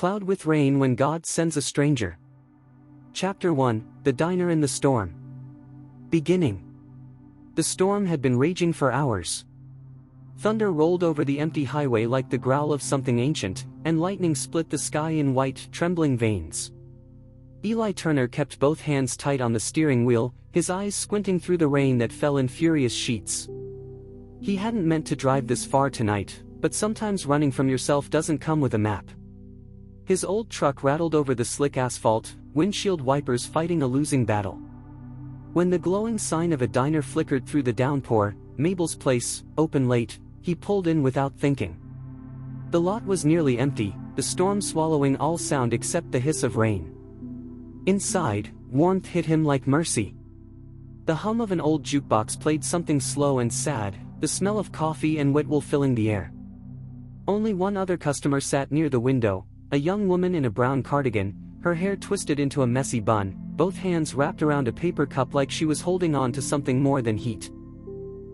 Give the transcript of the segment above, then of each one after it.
Cloud with rain when God sends a stranger. Chapter 1, The Diner in the Storm. Beginning. The storm had been raging for hours. Thunder rolled over the empty highway like the growl of something ancient, and lightning split the sky in white, trembling veins. Eli Turner kept both hands tight on the steering wheel, his eyes squinting through the rain that fell in furious sheets. He hadn't meant to drive this far tonight, but sometimes running from yourself doesn't come with a map. His old truck rattled over the slick asphalt, windshield wipers fighting a losing battle. When the glowing sign of a diner flickered through the downpour, Mabel's Place, open late, he pulled in without thinking. The lot was nearly empty, the storm swallowing all sound except the hiss of rain. Inside, warmth hit him like mercy. The hum of an old jukebox played something slow and sad, the smell of coffee and wet wool filling the air. Only one other customer sat near the window, a young woman in a brown cardigan, her hair twisted into a messy bun, both hands wrapped around a paper cup like she was holding on to something more than heat.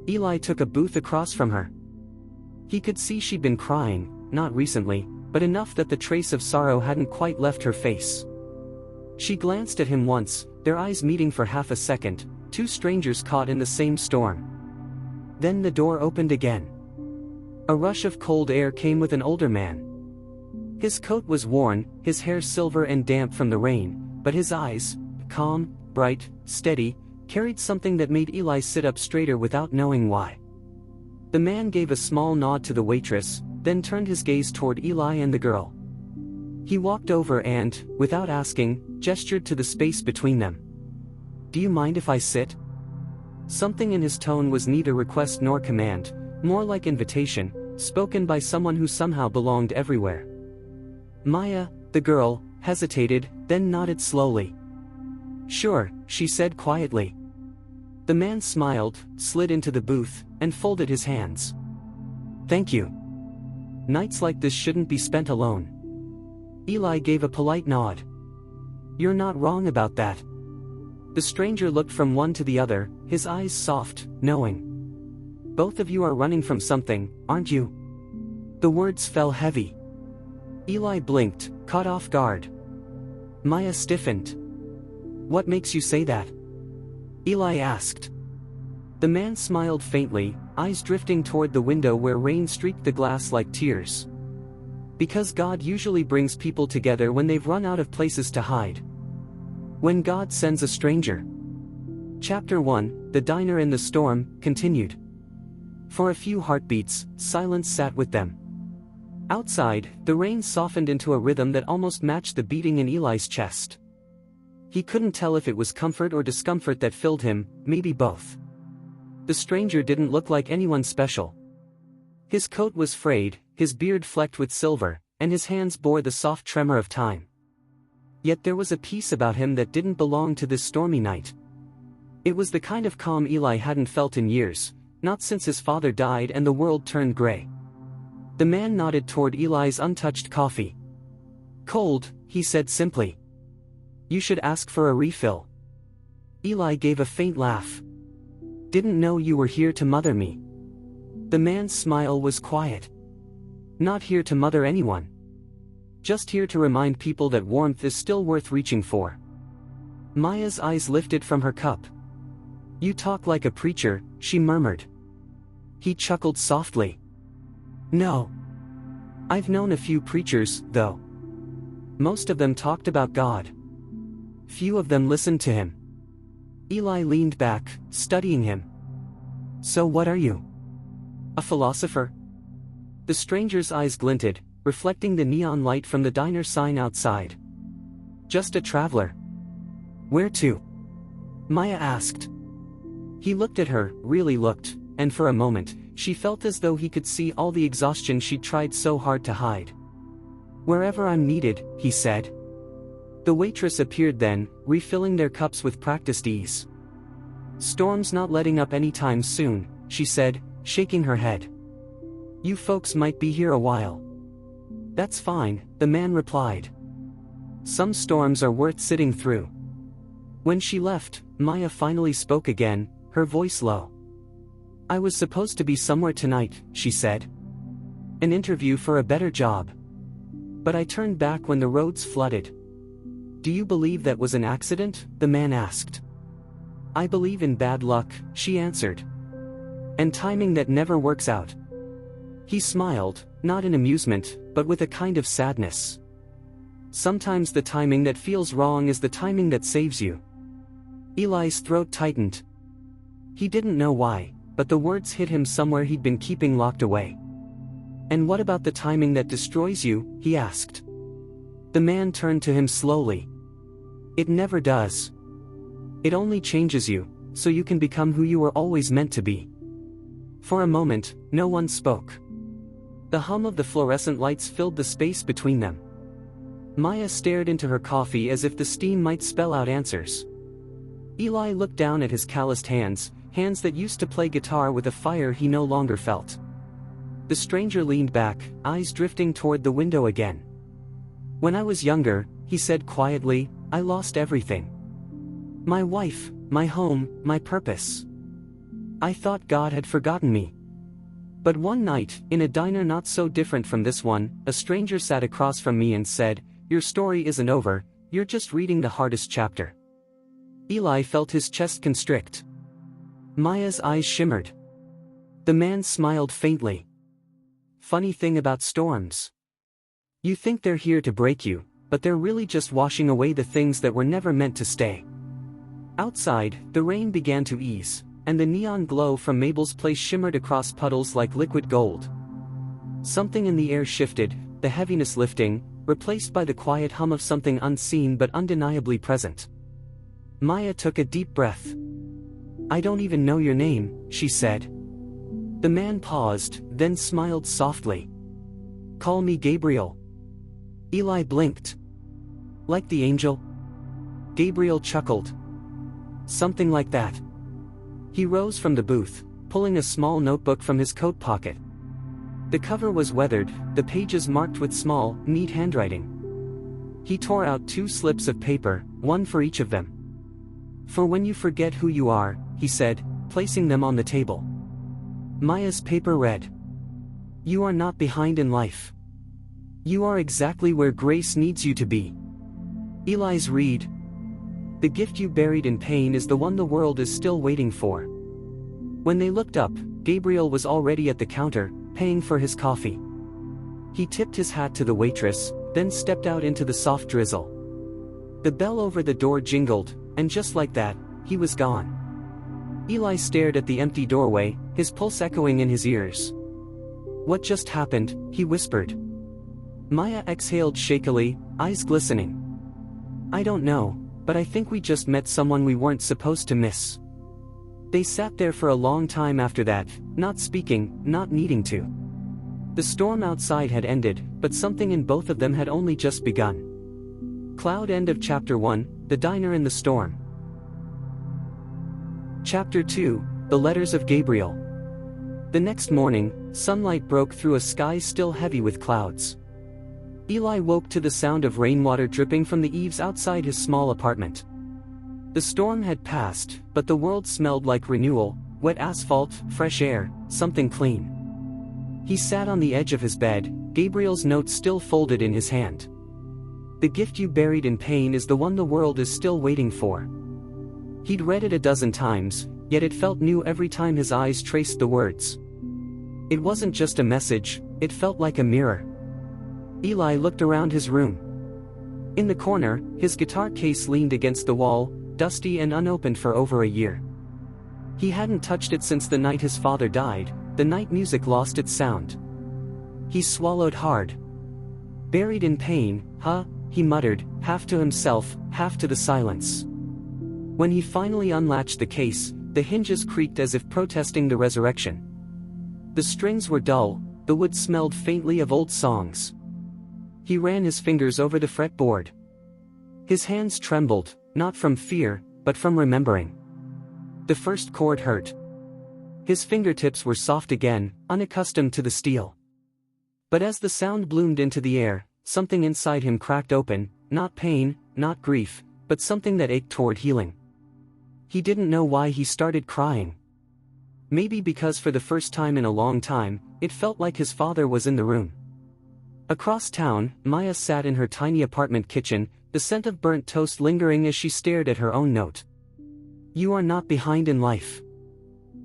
Eli took a booth across from her. He could see she'd been crying, not recently, but enough that the trace of sorrow hadn't quite left her face. She glanced at him once, their eyes meeting for half a second, two strangers caught in the same storm. Then the door opened again. A rush of cold air came with an older man. His coat was worn, his hair silver and damp from the rain, but his eyes, calm, bright, steady, carried something that made Eli sit up straighter without knowing why. The man gave a small nod to the waitress, then turned his gaze toward Eli and the girl. He walked over and, without asking, gestured to the space between them. "Do you mind if I sit?" Something in his tone was neither request nor command, more like invitation, spoken by someone who somehow belonged everywhere. Maya, the girl, hesitated, then nodded slowly. "Sure," she said quietly. The man smiled, slid into the booth, and folded his hands. "Thank you. Nights like this shouldn't be spent alone." Eli gave a polite nod. "You're not wrong about that." The stranger looked from one to the other, his eyes soft, knowing. "Both of you are running from something, aren't you?" The words fell heavy. Eli blinked, caught off guard. Maya stiffened. "What makes you say that?" Eli asked. The man smiled faintly, eyes drifting toward the window where rain streaked the glass like tears. "Because God usually brings people together when they've run out of places to hide. When God sends a stranger." Chapter 1, The Diner in the Storm, continued. For a few heartbeats, silence sat with them. Outside, the rain softened into a rhythm that almost matched the beating in Eli's chest. He couldn't tell if it was comfort or discomfort that filled him, maybe both. The stranger didn't look like anyone special. His coat was frayed, his beard flecked with silver, and his hands bore the soft tremor of time. Yet there was a peace about him that didn't belong to this stormy night. It was the kind of calm Eli hadn't felt in years, not since his father died and the world turned gray. The man nodded toward Eli's untouched coffee. "Cold," he said simply. "You should ask for a refill." Eli gave a faint laugh. "Didn't know you were here to mother me." The man's smile was quiet. "Not here to mother anyone. Just here to remind people that warmth is still worth reaching for." Maya's eyes lifted from her cup. "You talk like a preacher," she murmured. He chuckled softly. "No. I've known a few preachers, though. Most of them talked about God. Few of them listened to him." Eli leaned back, studying him. "So what are you? A philosopher?" The stranger's eyes glinted, reflecting the neon light from the diner sign outside. "Just a traveler." "Where to?" Maya asked. He looked at her, really looked, and for a moment, she felt as though he could see all the exhaustion she'd tried so hard to hide. "Wherever I'm needed," he said. The waitress appeared then, refilling their cups with practiced ease. "Storm's not letting up anytime soon," she said, shaking her head. "You folks might be here a while." "That's fine," the man replied. "Some storms are worth sitting through." When she left, Maya finally spoke again, her voice low. "I was supposed to be somewhere tonight," she said. "An interview for a better job." But I turned back when the roads flooded. Do you believe that was an accident? The man asked. I believe in bad luck, she answered. And timing that never works out. He smiled, not in amusement, but with a kind of sadness. Sometimes the timing that feels wrong is the timing that saves you. Eli's throat tightened. He didn't know why, but the words hit him somewhere he'd been keeping locked away. And what about the timing that destroys you? He asked. The man turned to him slowly. It never does. It only changes you, so you can become who you were always meant to be. For a moment, no one spoke. The hum of the fluorescent lights filled the space between them. Maya stared into her coffee as if the steam might spell out answers. Eli looked down at his calloused hands, hands that used to play guitar with a fire he no longer felt. The stranger leaned back, eyes drifting toward the window again. When I was younger, he said quietly, I lost everything. My wife, my home, my purpose. I thought God had forgotten me. But one night, in a diner not so different from this one, a stranger sat across from me and said, your story isn't over, you're just reading the hardest chapter. Eli felt his chest constrict. Maya's eyes shimmered. The man smiled faintly. Funny thing about storms. You think they're here to break you, but they're really just washing away the things that were never meant to stay. Outside, the rain began to ease, and the neon glow from Mabel's place shimmered across puddles like liquid gold. Something in the air shifted, the heaviness lifting, replaced by the quiet hum of something unseen but undeniably present. Maya took a deep breath. I don't even know your name, she said. The man paused, then smiled softly. Call me Gabriel. Eli blinked. Like the angel? Gabriel chuckled. Something like that. He rose from the booth, pulling a small notebook from his coat pocket. The cover was weathered, the pages marked with small, neat handwriting. He tore out 2 slips of paper, one for each of them. For when you forget who you are, he said, placing them on the table. Maya's paper read. You are not behind in life. You are exactly where grace needs you to be. Eli's read. The gift you buried in pain is the one the world is still waiting for. When they looked up, Gabriel was already at the counter, paying for his coffee. He tipped his hat to the waitress, then stepped out into the soft drizzle. The bell over the door jingled, and just like that, he was gone. Eli stared at the empty doorway, his pulse echoing in his ears. What just happened? He whispered. Maya exhaled shakily, eyes glistening. I don't know, but I think we just met someone we weren't supposed to miss. They sat there for a long time after that, not speaking, not needing to. The storm outside had ended, but something in both of them had only just begun. Cloud. End of Chapter 1, The Diner in the Storm. Chapter 2, The Letters of Gabriel. The next morning, sunlight broke through a sky still heavy with clouds. Eli woke to the sound of rainwater dripping from the eaves outside his small apartment. The storm had passed, but the world smelled like renewal, wet asphalt, fresh air, something clean. He sat on the edge of his bed, Gabriel's note still folded in his hand. The gift you buried in pain is the one the world is still waiting for. He'd read it a dozen times, yet it felt new every time his eyes traced the words. It wasn't just a message, it felt like a mirror. Eli looked around his room. In the corner, his guitar case leaned against the wall, dusty and unopened for over a year. He hadn't touched it since the night his father died, the night music lost its sound. He swallowed hard. Buried in pain, huh? He muttered, half to himself, half to the silence. When he finally unlatched the case, the hinges creaked as if protesting the resurrection. The strings were dull, the wood smelled faintly of old songs. He ran his fingers over the fretboard. His hands trembled, not from fear, but from remembering. The first chord hurt. His fingertips were soft again, unaccustomed to the steel. But as the sound bloomed into the air, something inside him cracked open, not pain, not grief, but something that ached toward healing. He didn't know why he started crying. Maybe because for the first time in a long time, it felt like his father was in the room. Across town, Maya sat in her tiny apartment kitchen, the scent of burnt toast lingering as she stared at her own note. You are not behind in life.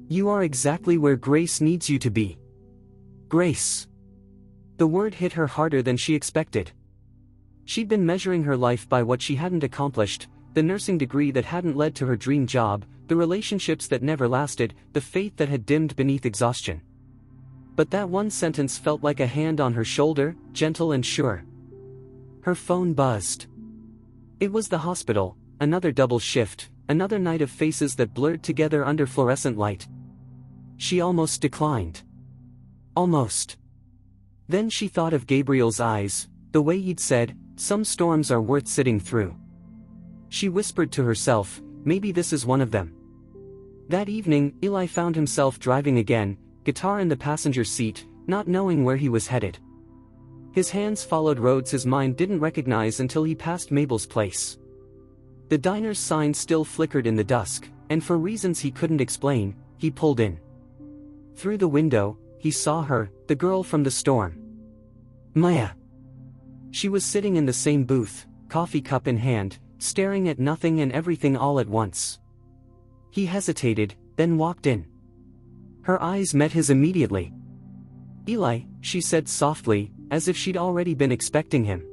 You are exactly where Grace needs you to be. Grace. The word hit her harder than she expected. She'd been measuring her life by what she hadn't accomplished, the nursing degree that hadn't led to her dream job, the relationships that never lasted, the faith that had dimmed beneath exhaustion. But that one sentence felt like a hand on her shoulder, gentle and sure. Her phone buzzed. It was the hospital, another double shift, another night of faces that blurred together under fluorescent light. She almost declined. Almost. Then she thought of Gabriel's eyes, the way he'd said, "Some storms are worth sitting through." She whispered to herself, maybe this is one of them. That evening, Eli found himself driving again, guitar in the passenger seat, not knowing where he was headed. His hands followed roads his mind didn't recognize until he passed Mabel's place. The diner's sign still flickered in the dusk, and for reasons he couldn't explain, he pulled in. Through the window, he saw her, the girl from the storm. Maya. She was sitting in the same booth, coffee cup in hand, staring at nothing and everything all at once. He hesitated, then walked in. Her eyes met his immediately. Eli, she said softly, as if she'd already been expecting him.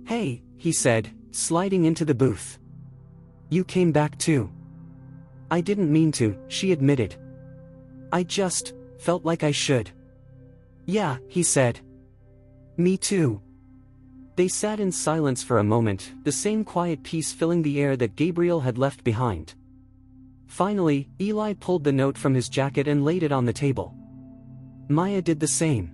Hey, he said, sliding into the booth. You came back too. I didn't mean to, she admitted. I just felt like I should. Yeah, he said. Me too. They sat in silence for a moment, the same quiet peace filling the air that Gabriel had left behind. Finally, Eli pulled the note from his jacket and laid it on the table. Maya did the same.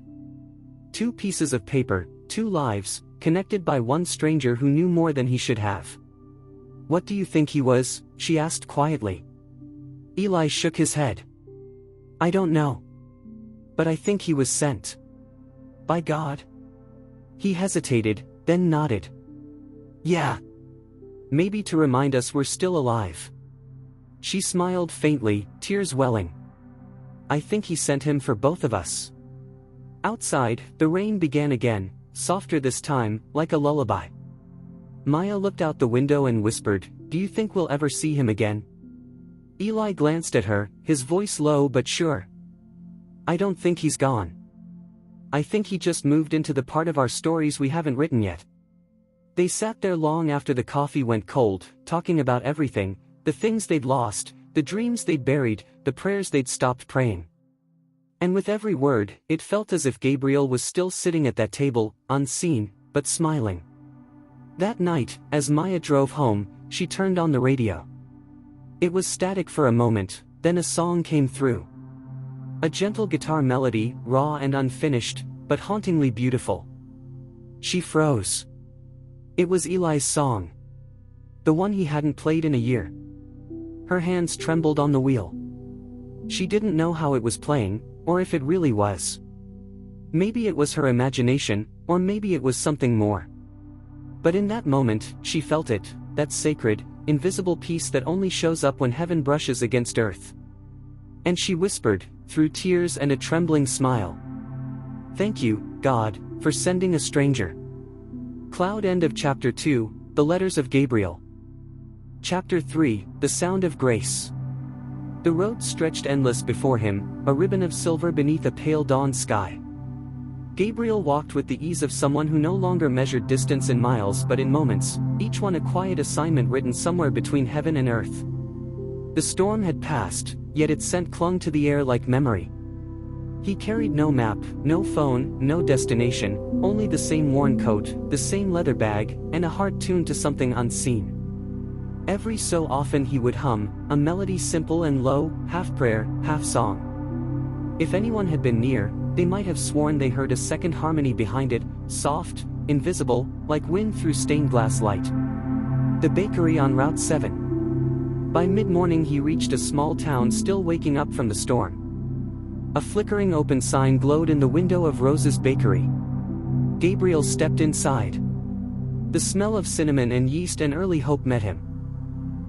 2 pieces of paper, 2 lives, connected by one stranger who knew more than he should have. What do you think he was? She asked quietly. Eli shook his head. I don't know. But I think he was sent. By God? He hesitated, then nodded. Yeah. Maybe to remind us we're still alive. She smiled faintly, tears welling. I think he sent him for both of us. Outside, the rain began again, softer this time, like a lullaby. Maya looked out the window and whispered, Do you think we'll ever see him again? Eli glanced at her, his voice low but sure. I don't think he's gone. I think he just moved into the part of our stories we haven't written yet. They sat there long after the coffee went cold, talking about everything, the things they'd lost, the dreams they'd buried, the prayers they'd stopped praying. And with every word, it felt as if Gabriel was still sitting at that table, unseen, but smiling. That night, as Maya drove home, she turned on the radio. It was static for a moment, then a song came through. A gentle guitar melody, raw and unfinished, but hauntingly beautiful. She froze. It was Eli's song. The one he hadn't played in a year. Her hands trembled on the wheel. She didn't know how it was playing, or if it really was. Maybe it was her imagination, or maybe it was something more. But in that moment, she felt it, that sacred, invisible peace that only shows up when heaven brushes against earth. And she whispered, through tears and a trembling smile. Thank you, God, for sending a stranger. Cloud. End of Chapter 2, The Letters of Gabriel. Chapter 3, The Sound of Grace. The road stretched endless before him, a ribbon of silver beneath a pale dawn sky. Gabriel walked with the ease of someone who no longer measured distance in miles but in moments, each one a quiet assignment written somewhere between heaven and earth. The storm had passed, yet its scent clung to the air like memory. He carried no map, no phone, no destination, only the same worn coat, the same leather bag, and a heart tuned to something unseen. Every so often he would hum, a melody simple and low, half prayer, half song. If anyone had been near, they might have sworn they heard a second harmony behind it, soft, invisible, like wind through stained glass light. The bakery on Route 7. By mid-morning he reached a small town still waking up from the storm. A flickering open sign glowed in the window of Rose's bakery. Gabriel stepped inside. The smell of cinnamon and yeast and early hope met him.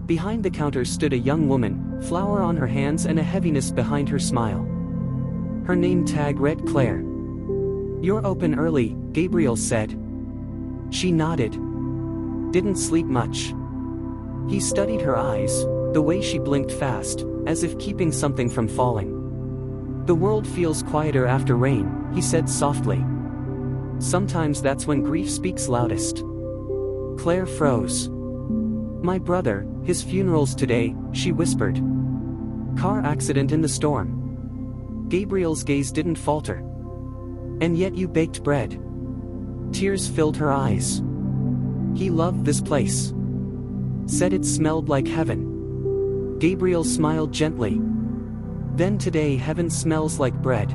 Behind the counter stood a young woman, flour on her hands and a heaviness behind her smile. Her name tag read Claire. "You're open early," Gabriel said. She nodded. "Didn't sleep much." He studied her eyes, the way she blinked fast, as if keeping something from falling. "The world feels quieter after rain," he said softly. "Sometimes that's when grief speaks loudest." Claire froze. "My brother, his funeral's today," she whispered. "Car accident in the storm." Gabriel's gaze didn't falter. "And yet you baked bread." Tears filled her eyes. "He loved this place. Said it smelled like heaven." Gabriel smiled gently. "Then today heaven smells like bread."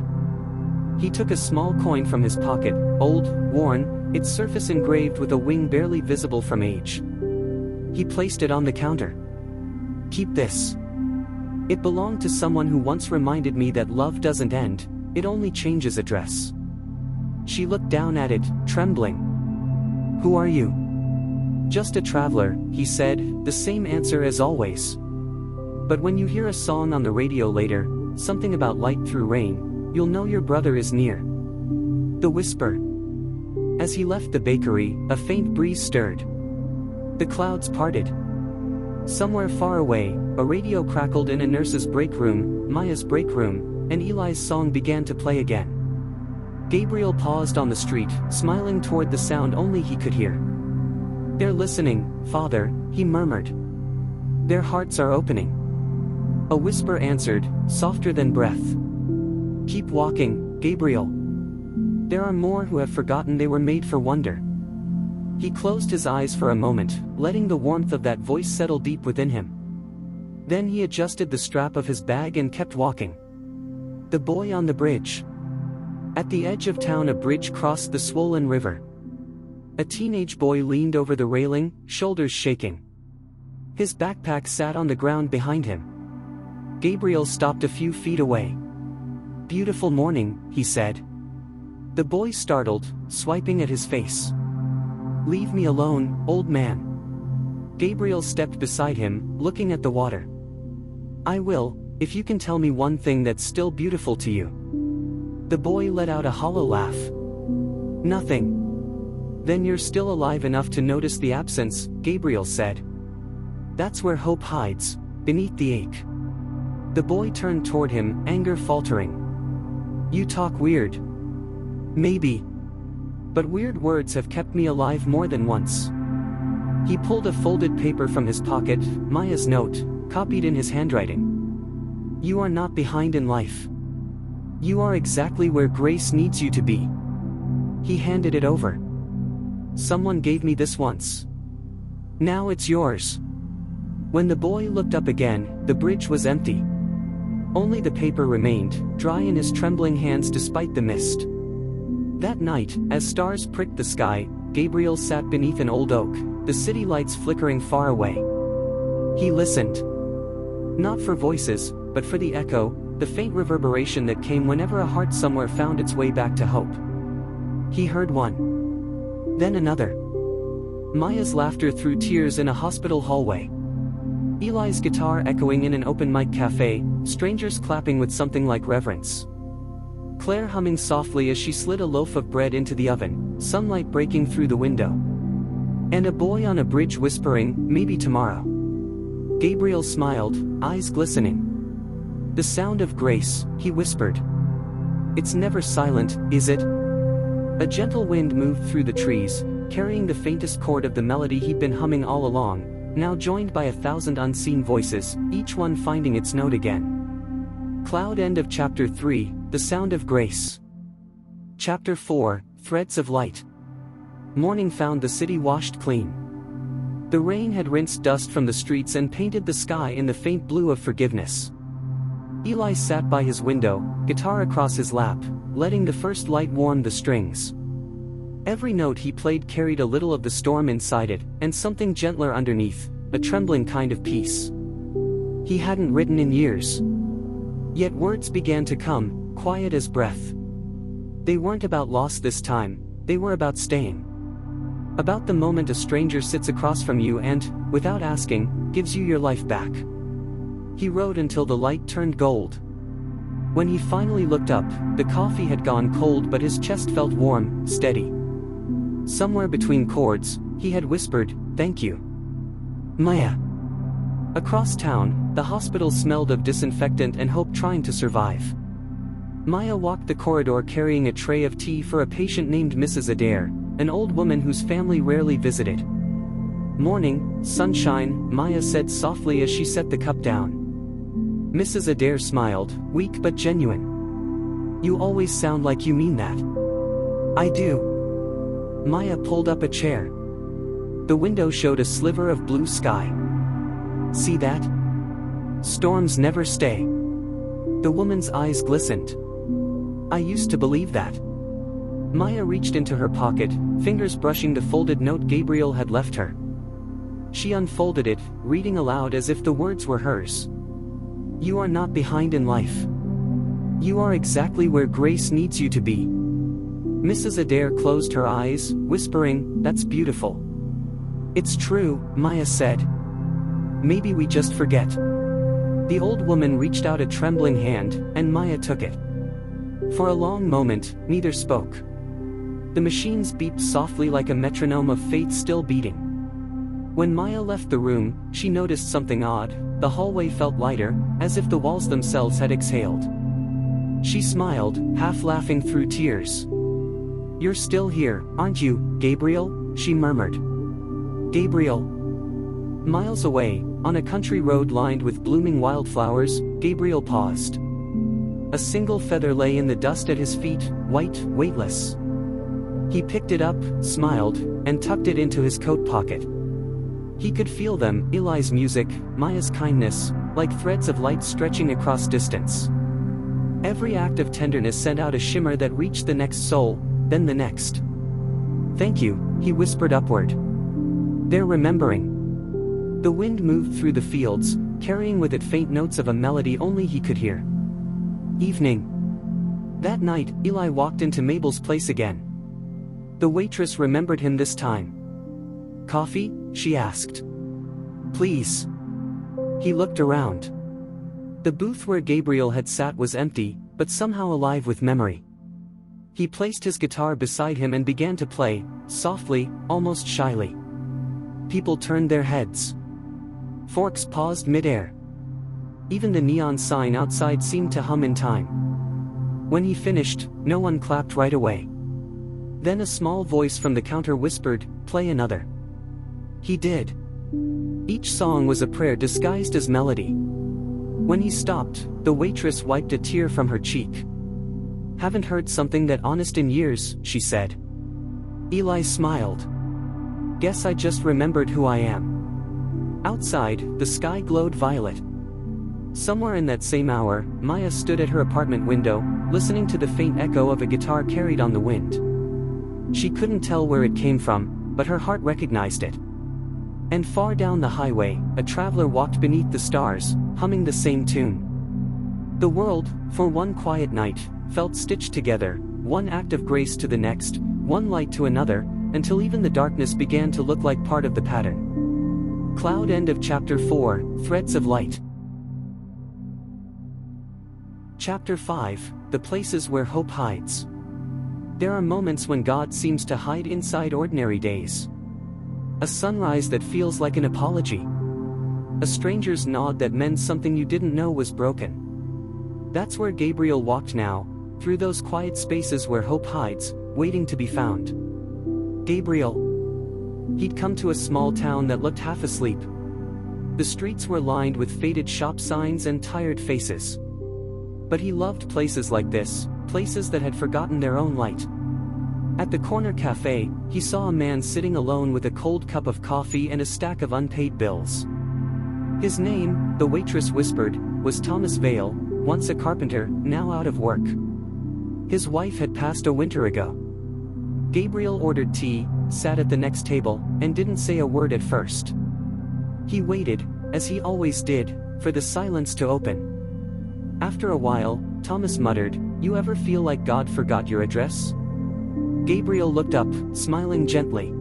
He took a small coin from his pocket, old, worn, its surface engraved with a wing barely visible from age. He placed it on the counter. "Keep this. It belonged to someone who once reminded me that love doesn't end, it only changes address." She looked down at it, trembling. "Who are you?" "Just a traveler," he said, the same answer as always. "But when you hear a song on the radio later, something about light through rain, you'll know your brother is near." The whisper. As he left the bakery, a faint breeze stirred. The clouds parted. Somewhere far away, a radio crackled in a nurse's break room, Maya's break room, and Eli's song began to play again. Gabriel paused on the street, smiling toward the sound only he could hear. "They're listening, Father," he murmured. "Their hearts are opening." A whisper answered, softer than breath. "Keep walking, Gabriel. There are more who have forgotten they were made for wonder." He closed his eyes for a moment, letting the warmth of that voice settle deep within him. Then he adjusted the strap of his bag and kept walking. The boy on the bridge. At the edge of town, a bridge crossed the swollen river. A teenage boy leaned over the railing, shoulders shaking. His backpack sat on the ground behind him. Gabriel stopped a few feet away. "Beautiful morning," he said. The boy startled, swiping at his face. "Leave me alone, old man." Gabriel stepped beside him, looking at the water. "I will, if you can tell me one thing that's still beautiful to you." The boy let out a hollow laugh. "Nothing." "Then you're still alive enough to notice the absence," Gabriel said. "That's where hope hides, beneath the ache." The boy turned toward him, anger faltering. "You talk weird." "Maybe. But weird words have kept me alive more than once." He pulled a folded paper from his pocket, Maya's note, copied in his handwriting. "You are not behind in life. You are exactly where grace needs you to be." He handed it over. "Someone gave me this once. Now it's yours." When the boy looked up again, the bridge was empty. Only the paper remained, dry in his trembling hands despite the mist. That night, as stars pricked the sky, Gabriel sat beneath an old oak, the city lights flickering far away. He listened. Not for voices, but for the echo, the faint reverberation that came whenever a heart somewhere found its way back to hope. He heard one. Then another. Maya's laughter through tears in a hospital hallway. Eli's guitar echoing in an open mic cafe, strangers clapping with something like reverence. Claire humming softly as she slid a loaf of bread into the oven, sunlight breaking through the window. And a boy on a bridge whispering, "Maybe tomorrow." Gabriel smiled, eyes glistening. "The sound of grace," he whispered. "It's never silent, is it?" A gentle wind moved through the trees, carrying the faintest chord of the melody he'd been humming all along, now joined by 1,000 unseen voices, each one finding its note again. Cloud. End of Chapter 3, The Sound of Grace. Chapter 4, Threads of Light. Morning found the city washed clean. The rain had rinsed dust from the streets and painted the sky in the faint blue of forgiveness. Eli sat by his window, guitar across his lap, letting the first light warm the strings. Every note he played carried a little of the storm inside it, and something gentler underneath, a trembling kind of peace. He hadn't written in years. Yet words began to come, quiet as breath. They weren't about loss this time, they were about staying. About the moment a stranger sits across from you and, without asking, gives you your life back. He wrote until the light turned gold. When he finally looked up, the coffee had gone cold but his chest felt warm, steady. Somewhere between chords, he had whispered, "Thank you, Maya." Across town, the hospital smelled of disinfectant and hope trying to survive. Maya walked the corridor carrying a tray of tea for a patient named Mrs. Adair, an old woman whose family rarely visited. "Morning, sunshine," Maya said softly as she set the cup down. Mrs. Adair smiled, weak but genuine. "You always sound like you mean that." "I do." Maya pulled up a chair. The window showed a sliver of blue sky. "See that? Storms never stay." The woman's eyes glistened. "I used to believe that." Maya reached into her pocket, fingers brushing the folded note Gabriel had left her. She unfolded it, reading aloud as if the words were hers. "You are not behind in life. You are exactly where grace needs you to be." Mrs. Adair closed her eyes, whispering, "That's beautiful." "It's true," Maya said. "Maybe we just forget." The old woman reached out a trembling hand, and Maya took it. For a long moment, neither spoke. The machines beeped softly like a metronome of fate still beating. When Maya left the room, she noticed something odd. The hallway felt lighter, as if the walls themselves had exhaled. She smiled, half laughing through tears. "You're still here, aren't you, Gabriel?" she murmured. "Gabriel." Miles away, on a country road lined with blooming wildflowers, Gabriel paused. A single feather lay in the dust at his feet, white, weightless. He picked it up, smiled, and tucked it into his coat pocket. He could feel them, Eli's music, Maya's kindness, like threads of light stretching across distance. Every act of tenderness sent out a shimmer that reached the next soul, then the next. "Thank you," he whispered upward. "They're remembering." The wind moved through the fields, carrying with it faint notes of a melody only he could hear. Evening. That night, Eli walked into Mabel's place again. The waitress remembered him this time. "Coffee?" she asked. "Please." He looked around. The booth where Gabriel had sat was empty, but somehow alive with memory. He placed his guitar beside him and began to play, softly, almost shyly. People turned their heads. Forks paused mid-air. Even the neon sign outside seemed to hum in time. When he finished, no one clapped right away. Then a small voice from the counter whispered, "Play another." He did. Each song was a prayer disguised as melody. When he stopped, the waitress wiped a tear from her cheek. "Haven't heard something that honest in years," she said. Eli smiled. "Guess I just remembered who I am." Outside, the sky glowed violet. Somewhere in that same hour, Maya stood at her apartment window, listening to the faint echo of a guitar carried on the wind. She couldn't tell where it came from, but her heart recognized it. And far down the highway, a traveler walked beneath the stars, humming the same tune. The world, for one quiet night, felt stitched together, one act of grace to the next, one light to another, until even the darkness began to look like part of the pattern. Cloud end of Chapter 4, Threads of Light. Chapter 5, The Places Where Hope Hides. There are moments when God seems to hide inside ordinary days. A sunrise that feels like an apology. A stranger's nod that meant something you didn't know was broken. That's where Gabriel walked now, through those quiet spaces where hope hides, waiting to be found. Gabriel. He'd come to a small town that looked half asleep. The streets were lined with faded shop signs and tired faces. But he loved places like this, places that had forgotten their own light. At the corner cafe, he saw a man sitting alone with a cold cup of coffee and a stack of unpaid bills. His name, the waitress whispered, was Thomas Vale, once a carpenter, now out of work. His wife had passed a winter ago. Gabriel ordered tea, sat at the next table, and didn't say a word at first. He waited, as he always did, for the silence to open. After a while, Thomas muttered, "You ever feel like God forgot your address?" Gabriel looked up, smiling gently.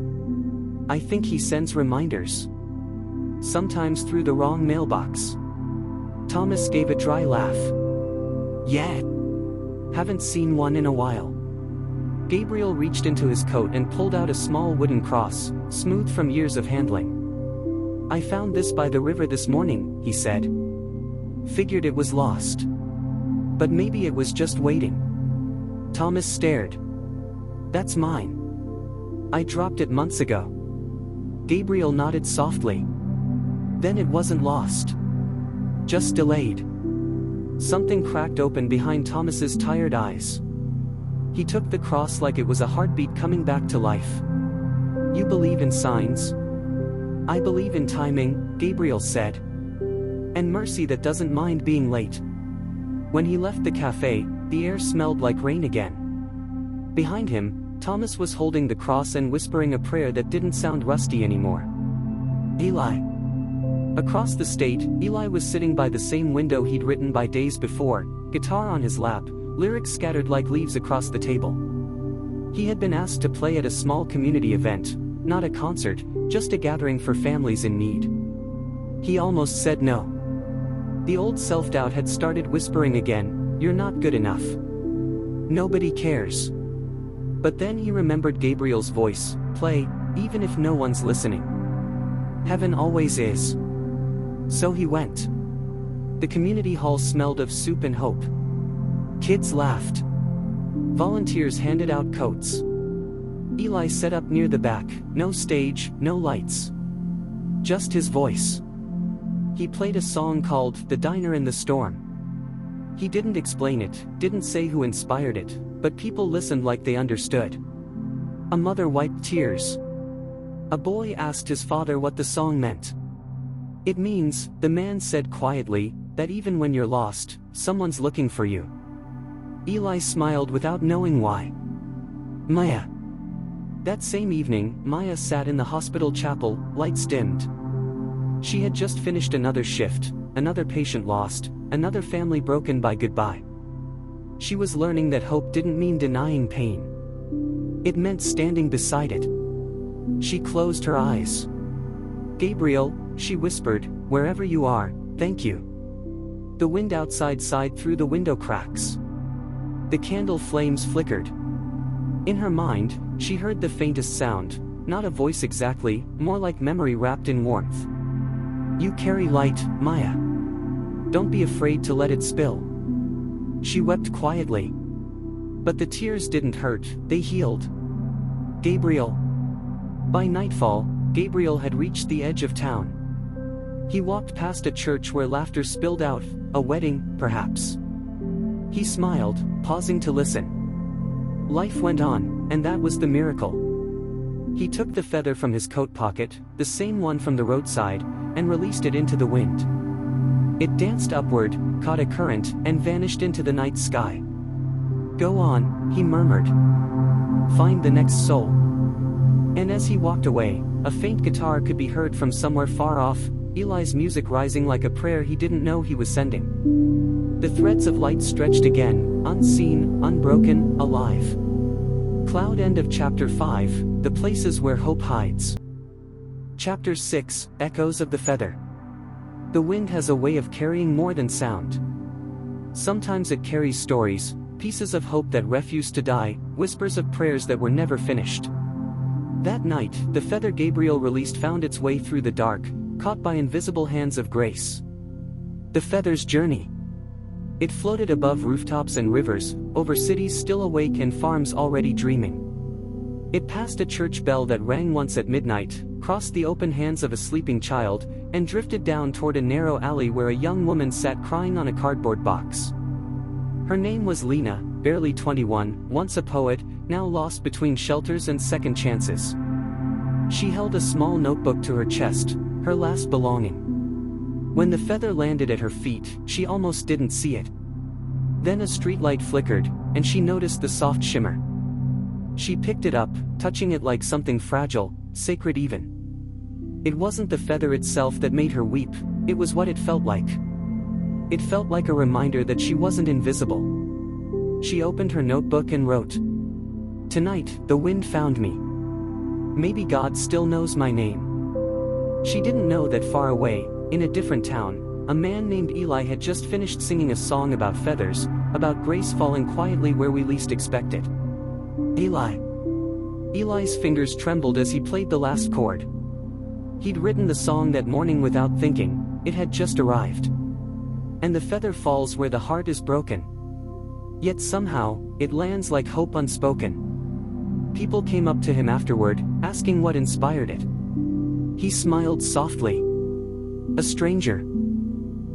"I think he sends reminders. Sometimes through the wrong mailbox." Thomas gave a dry laugh. Yeah. Haven't seen one in a while. Gabriel reached into his coat and pulled out a small wooden cross, smooth from years of handling. I found this by the river this morning, he said. Figured it was lost. But maybe it was just waiting. Thomas stared. That's mine. I dropped it months ago. Gabriel nodded softly. Then it wasn't lost. Just delayed. Something cracked open behind Thomas's tired eyes. He took the cross like it was a heartbeat coming back to life. You believe in signs? I believe in timing, Gabriel said. And mercy that doesn't mind being late. When he left the cafe, the air smelled like rain again. Behind him, Thomas was holding the cross and whispering a prayer that didn't sound rusty anymore. Eli. Across the state, Eli was sitting by the same window he'd written by days before, guitar on his lap, lyrics scattered like leaves across the table. He had been asked to play at a small community event, not a concert, just a gathering for families in need. He almost said no. The old self-doubt had started whispering again, "You're not good enough. Nobody cares." But then he remembered Gabriel's voice, "Play, even if no one's listening. Heaven always is." So he went. The community hall smelled of soup and hope. Kids laughed. Volunteers handed out coats. Eli sat up near the back, no stage, no lights. Just his voice. He played a song called "The Diner in the Storm." He didn't explain it, didn't say who inspired it, but people listened like they understood. A mother wiped tears. A boy asked his father what the song meant. "It means," the man said quietly, "that even when you're lost, someone's looking for you." Eli smiled without knowing why. Maya. That same evening, Maya sat in the hospital chapel, lights dimmed. She had just finished another shift, another patient lost, another family broken by goodbye. She was learning that hope didn't mean denying pain. It meant standing beside it. She closed her eyes. "Gabriel," she whispered, "wherever you are, thank you." The wind outside sighed through the window cracks. The candle flames flickered. In her mind, she heard the faintest sound, not a voice exactly, more like memory wrapped in warmth. "You carry light, Maya. Don't be afraid to let it spill." She wept quietly. But the tears didn't hurt, they healed. Gabriel. By nightfall, Gabriel had reached the edge of town. He walked past a church where laughter spilled out, a wedding, perhaps. He smiled, pausing to listen. Life went on, and that was the miracle. He took the feather from his coat pocket, the same one from the roadside, and released it into the wind. It danced upward, caught a current, and vanished into the night sky. "Go on," he murmured. "Find the next soul." And as he walked away, a faint guitar could be heard from somewhere far off, Eli's music rising like a prayer he didn't know he was sending. The threads of light stretched again, unseen, unbroken, alive. Cloud. End of Chapter 5, The Places Where Hope Hides. Chapter 6, Echoes of the Feather. The wind has a way of carrying more than sound. Sometimes it carries stories, pieces of hope that refused to die, whispers of prayers that were never finished. That night, the feather Gabriel released found its way through the dark, caught by invisible hands of grace. The feather's journey. It floated above rooftops and rivers, over cities still awake and farms already dreaming. It passed a church bell that rang once at midnight, crossed the open hands of a sleeping child, and drifted down toward a narrow alley where a young woman sat crying on a cardboard box. Her name was Lena, barely 21, once a poet, now lost between shelters and second chances. She held a small notebook to her chest, her last belonging. When the feather landed at her feet, she almost didn't see it. Then a streetlight flickered, and she noticed the soft shimmer. She picked it up, touching it like something fragile, sacred even. It wasn't the feather itself that made her weep, it was what it felt like. It felt like a reminder that she wasn't invisible. She opened her notebook and wrote, "Tonight, the wind found me. Maybe God still knows my name." She didn't know that far away, in a different town, a man named Eli had just finished singing a song about feathers, about grace falling quietly where we least expect it. Eli. Eli's fingers trembled as he played the last chord. He'd written the song that morning without thinking, it had just arrived. And the feather falls where the heart is broken. Yet somehow, it lands like hope unspoken. People came up to him afterward, asking what inspired it. He smiled softly. A stranger.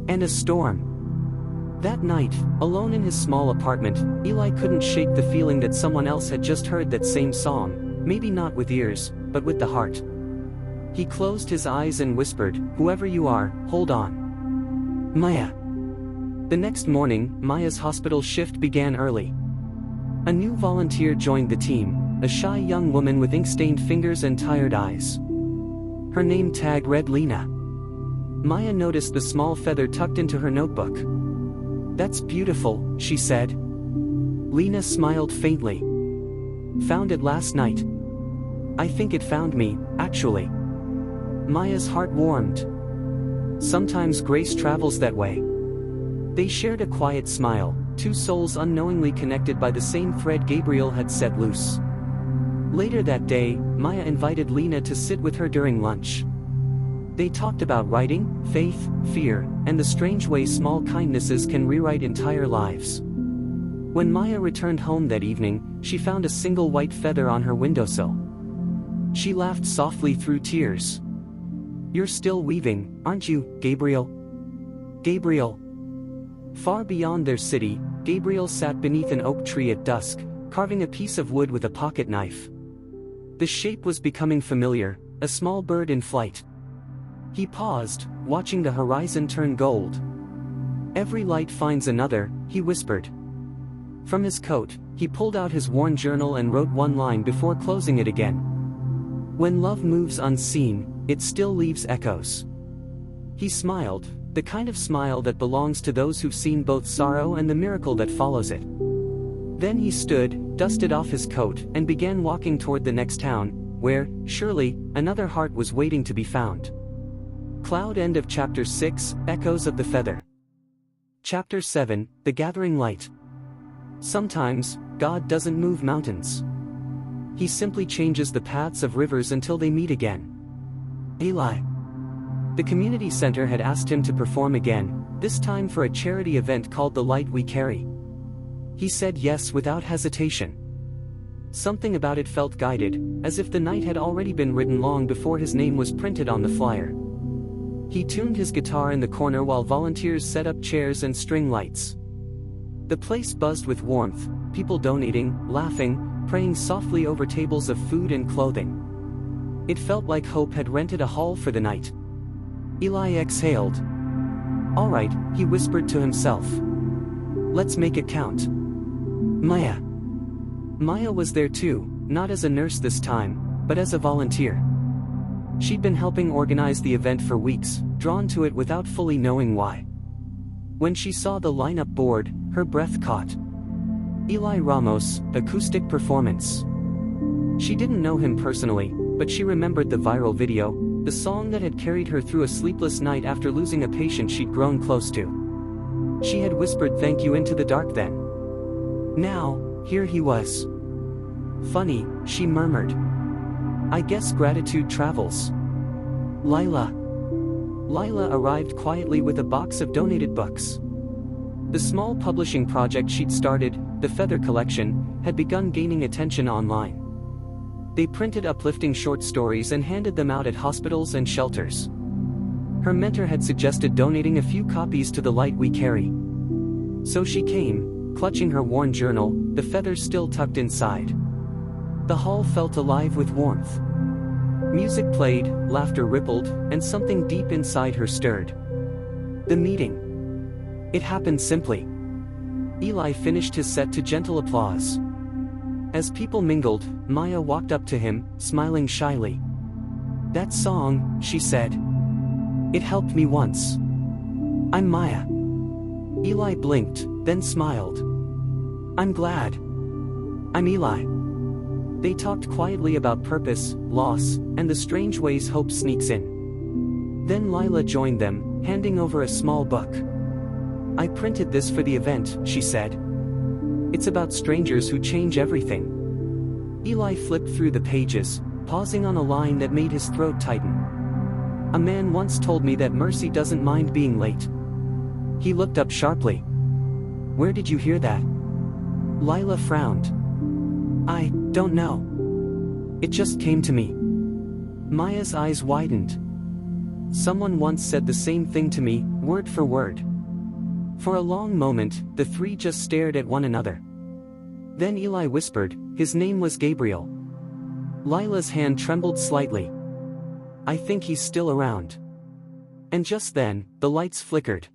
And a storm. That night, alone in his small apartment, Eli couldn't shake the feeling that someone else had just heard that same song, maybe not with ears, but with the heart. He closed his eyes and whispered, "Whoever you are, hold on." Maya. The next morning, Maya's hospital shift began early. A new volunteer joined the team, a shy young woman with ink-stained fingers and tired eyes. Her name tag read Lena. Maya noticed the small feather tucked into her notebook. "That's beautiful," she said. Lena smiled faintly. "Found it last night. I think it found me, actually." Maya's heart warmed. Sometimes grace travels that way. They shared a quiet smile, two souls unknowingly connected by the same thread Gabriel had set loose. Later that day, Maya invited Lena to sit with her during lunch. They talked about writing, faith, fear, and the strange way small kindnesses can rewrite entire lives. When Maya returned home that evening, she found a single white feather on her windowsill. She laughed softly through tears. "You're still weaving, aren't you, Gabriel?" Gabriel. Far beyond their city, Gabriel sat beneath an oak tree at dusk, carving a piece of wood with a pocket knife. The shape was becoming familiar, a small bird in flight. He paused, watching the horizon turn gold. "Every light finds another," he whispered. From his coat, he pulled out his worn journal and wrote one line before closing it again. "When love moves unseen, it still leaves echoes." He smiled, the kind of smile that belongs to those who've seen both sorrow and the miracle that follows it. Then he stood, dusted off his coat, and began walking toward the next town, where, surely, another heart was waiting to be found. Cloud. End of Chapter 6, Echoes of the Feather. Chapter 7, The Gathering Light. Sometimes, God doesn't move mountains. He simply changes the paths of rivers until they meet again. Eli. The community center had asked him to perform again, this time for a charity event called The Light We Carry. He said yes without hesitation. Something about it felt guided, as if the night had already been written long before his name was printed on the flyer. He tuned his guitar in the corner while volunteers set up chairs and string lights. The place buzzed with warmth, people donating, laughing, praying softly over tables of food and clothing. It felt like hope had rented a hall for the night. Eli exhaled. "All right," he whispered to himself. "Let's make it count." Maya. Maya was there too, not as a nurse this time, but as a volunteer. She'd been helping organize the event for weeks, drawn to it without fully knowing why. When she saw the lineup board, her breath caught. Eli Ramos, acoustic performance. She didn't know him personally, but she remembered the viral video, the song that had carried her through a sleepless night after losing a patient she'd grown close to. She had whispered thank you into the dark then. Now, here he was. "Funny," she murmured. "I guess gratitude travels." Lila. Lila arrived quietly with a box of donated books. The small publishing project she'd started, the Feather Collection, had begun gaining attention online. They printed uplifting short stories and handed them out at hospitals and shelters. Her mentor had suggested donating a few copies to The Light We Carry. So she came, clutching her worn journal, the feathers still tucked inside. The hall felt alive with warmth. Music played, laughter rippled, and something deep inside her stirred. The meeting. It happened simply. Eli finished his set to gentle applause. As people mingled, Maya walked up to him, smiling shyly. "That song," she said. "It helped me once. I'm Maya." Eli blinked, then smiled. "I'm glad. I'm Eli." They talked quietly about purpose, loss, and the strange ways hope sneaks in. Then Lila joined them, handing over a small book. "I printed this for the event," she said. It's about strangers who change everything. Eli flipped through the pages, pausing on a line that made his throat tighten. A man once told me that mercy doesn't mind being late. He looked up sharply. Where did you hear that? Lila frowned. I don't know. It just came to me. Maya's eyes widened. Someone once said the same thing to me, word for word. For a long moment, the three just stared at one another. Then Eli whispered, his name was Gabriel. Lila's hand trembled slightly. I think he's still around. And just then, the lights flickered.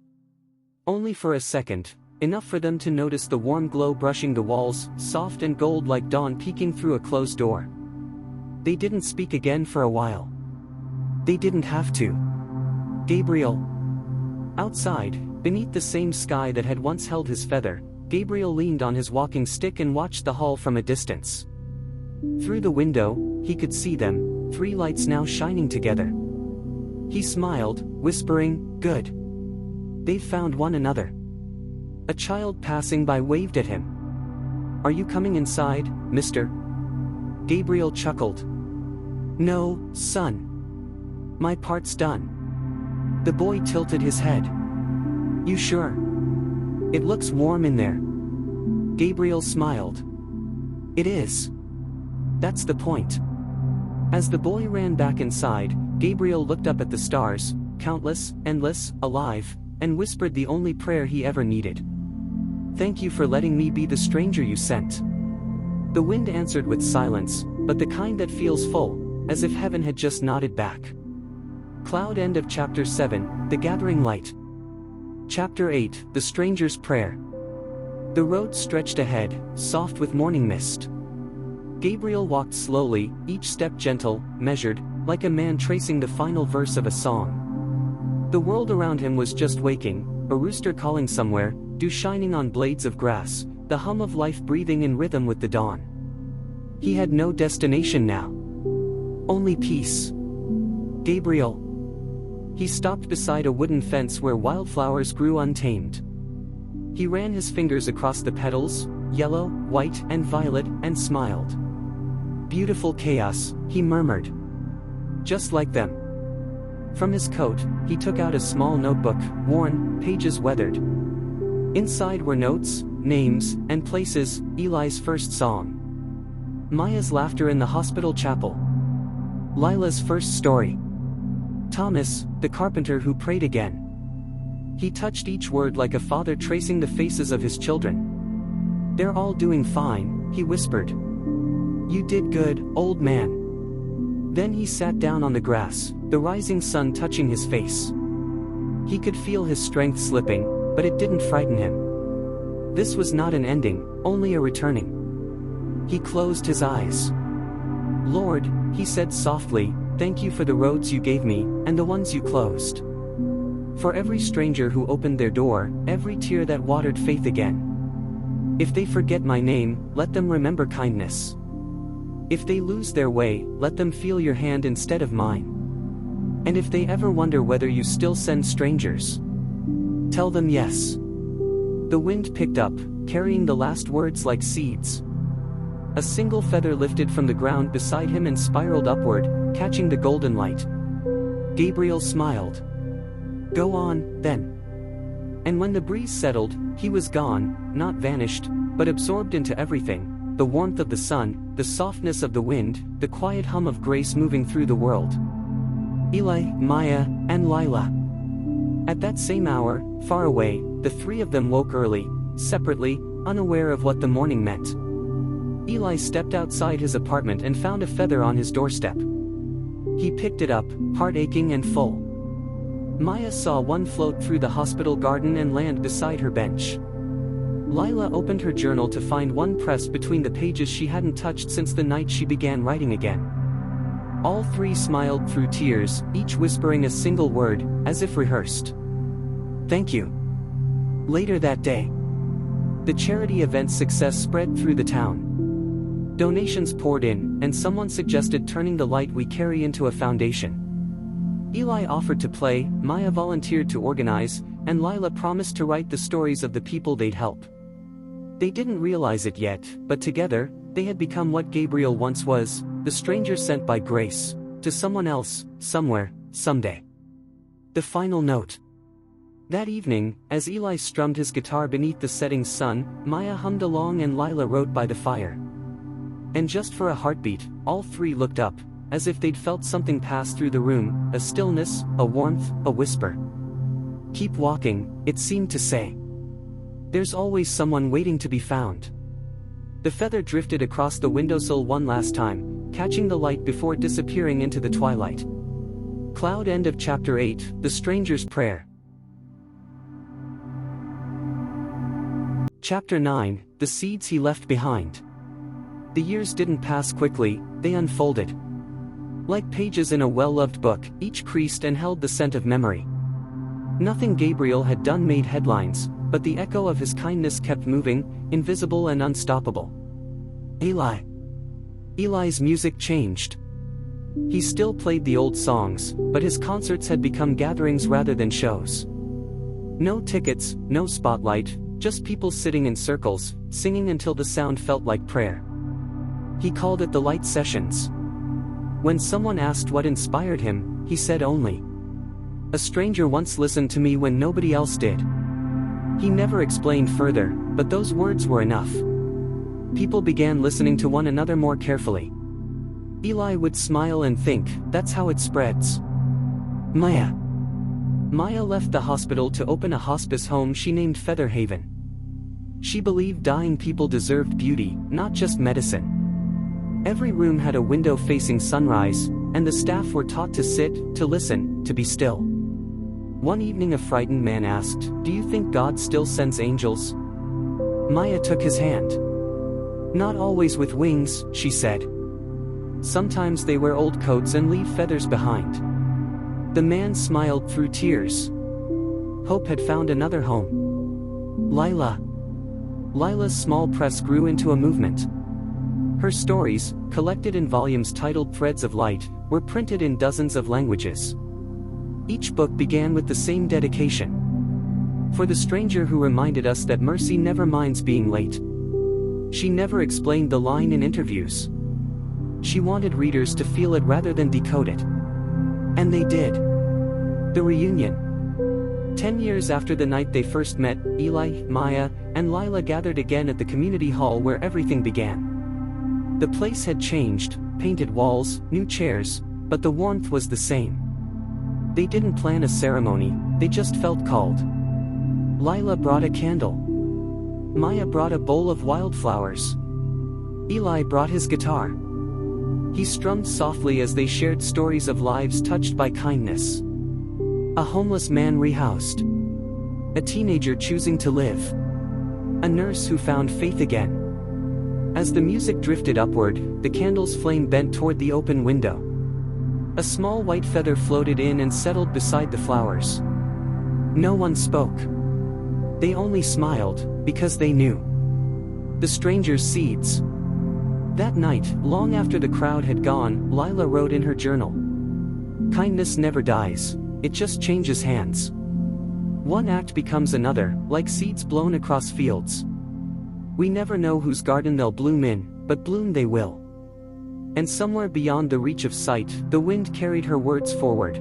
Only for a second, enough for them to notice the warm glow brushing the walls, soft and gold like dawn peeking through a closed door. They didn't speak again for a while. They didn't have to. Gabriel. Outside, beneath the same sky that had once held his feather, Gabriel leaned on his walking stick and watched the hall from a distance. Through the window, he could see them, three lights now shining together. He smiled, whispering, "Good. They've found one another." A child passing by waved at him. "Are you coming inside, mister?" Gabriel chuckled. "No, son. My part's done." The boy tilted his head. "You sure? It looks warm in there." Gabriel smiled. "It is. That's the point." As the boy ran back inside, Gabriel looked up at the stars, countless, endless, alive, and whispered the only prayer he ever needed. "Thank you for letting me be the stranger you sent." The wind answered with silence, but the kind that feels full, as if heaven had just nodded back. Cloud end of Chapter 7, The Gathering Light. Chapter 8, The Stranger's Prayer. The road stretched ahead, soft with morning mist. Gabriel walked slowly, each step gentle, measured, like a man tracing the final verse of a song. The world around him was just waking, a rooster calling somewhere, dew shining on blades of grass, the hum of life breathing in rhythm with the dawn. He had no destination now. Only peace. Gabriel. He stopped beside a wooden fence where wildflowers grew untamed. He ran his fingers across the petals, yellow, white, and violet, and smiled. "Beautiful chaos," he murmured. "Just like them." From his coat, he took out a small notebook, worn, pages weathered. Inside were notes, names, and places, Eli's first song. Maya's laughter in the hospital chapel. Lila's first story. Thomas, the carpenter who prayed again. He touched each word like a father tracing the faces of his children. "They're all doing fine," he whispered. "You did good, old man." Then he sat down on the grass, the rising sun touching his face. He could feel his strength slipping, but it didn't frighten him. This was not an ending, only a returning. He closed his eyes. "Lord," he said softly, "thank you for the roads you gave me, and the ones you closed. For every stranger who opened their door, every tear that watered faith again. If they forget my name, let them remember kindness. If they lose their way, let them feel your hand instead of mine. And if they ever wonder whether you still send strangers, tell them yes." The wind picked up, carrying the last words like seeds. A single feather lifted from the ground beside him and spiraled upward, catching the golden light. Gabriel smiled. "Go on, then." And when the breeze settled, he was gone, not vanished, but absorbed into everything, the warmth of the sun, the softness of the wind, the quiet hum of grace moving through the world. Eli, Maya, and Lila. At that same hour, far away, the three of them woke early, separately, unaware of what the morning meant. Eli stepped outside his apartment and found a feather on his doorstep. He picked it up, heart aching and full. Maya saw one float through the hospital garden and land beside her bench. Lila opened her journal to find one pressed between the pages she hadn't touched since the night she began writing again. All three smiled through tears, each whispering a single word, as if rehearsed. "Thank you." Later that day, the charity event's success spread through the town. Donations poured in, and someone suggested turning the light we carry into a foundation. Eli offered to play, Maya volunteered to organize, and Lila promised to write the stories of the people they'd help. They didn't realize it yet, but together, they had become what Gabriel once was, the stranger sent by grace, to someone else, somewhere, someday. The final note. That evening, as Eli strummed his guitar beneath the setting sun, Maya hummed along and Lila wrote by the fire. And just for a heartbeat, all three looked up, as if they'd felt something pass through the room, a stillness, a warmth, a whisper. "Keep walking," it seemed to say. "There's always someone waiting to be found." The feather drifted across the windowsill one last time, catching the light before disappearing into the twilight. Cloud. End of Chapter 8, The Stranger's Prayer. Chapter 9, The Seeds He Left Behind. The years didn't pass quickly, they unfolded. Like pages in a well-loved book, each creased and held the scent of memory. Nothing Gabriel had done made headlines, but the echo of his kindness kept moving, invisible and unstoppable. Eli. Eli's music changed. He still played the old songs, but his concerts had become gatherings rather than shows. No tickets, no spotlight, just people sitting in circles, singing until the sound felt like prayer. He called it the Light Sessions. When someone asked what inspired him, he said only, "A stranger once listened to me when nobody else did." He never explained further, but those words were enough. People began listening to one another more carefully. Eli would smile and think, "That's how it spreads." Maya. Maya left the hospital to open a hospice home she named Feather Haven. She believed dying people deserved beauty, not just medicine. Every room had a window facing sunrise, and the staff were taught to sit, to listen, to be still. One evening a frightened man asked, "Do you think God still sends angels?" Maya took his hand. "Not always with wings," she said. "Sometimes they wear old coats and leave feathers behind." The man smiled through tears. Hope had found another home. Lila. Lila's small press grew into a movement. Her stories, collected in volumes titled Threads of Light, were printed in dozens of languages. Each book began with the same dedication. For the stranger who reminded us that mercy never minds being late. She never explained the line in interviews. She wanted readers to feel it rather than decode it. And they did. The reunion. 10 years after the night they first met, Eli, Maya, and Lila gathered again at the community hall where everything began. The place had changed, painted walls, new chairs, but the warmth was the same. They didn't plan a ceremony, they just felt called. Lila brought a candle. Maya brought a bowl of wildflowers. Eli brought his guitar. He strummed softly as they shared stories of lives touched by kindness. A homeless man rehoused. A teenager choosing to live. A nurse who found faith again. As the music drifted upward, the candle's flame bent toward the open window. A small white feather floated in and settled beside the flowers. No one spoke. They only smiled, because they knew. The stranger's seeds. That night, long after the crowd had gone, Lila wrote in her journal. "Kindness never dies, it just changes hands. One act becomes another, like seeds blown across fields. We never know whose garden they'll bloom in, but bloom they will." And somewhere beyond the reach of sight, the wind carried her words forward.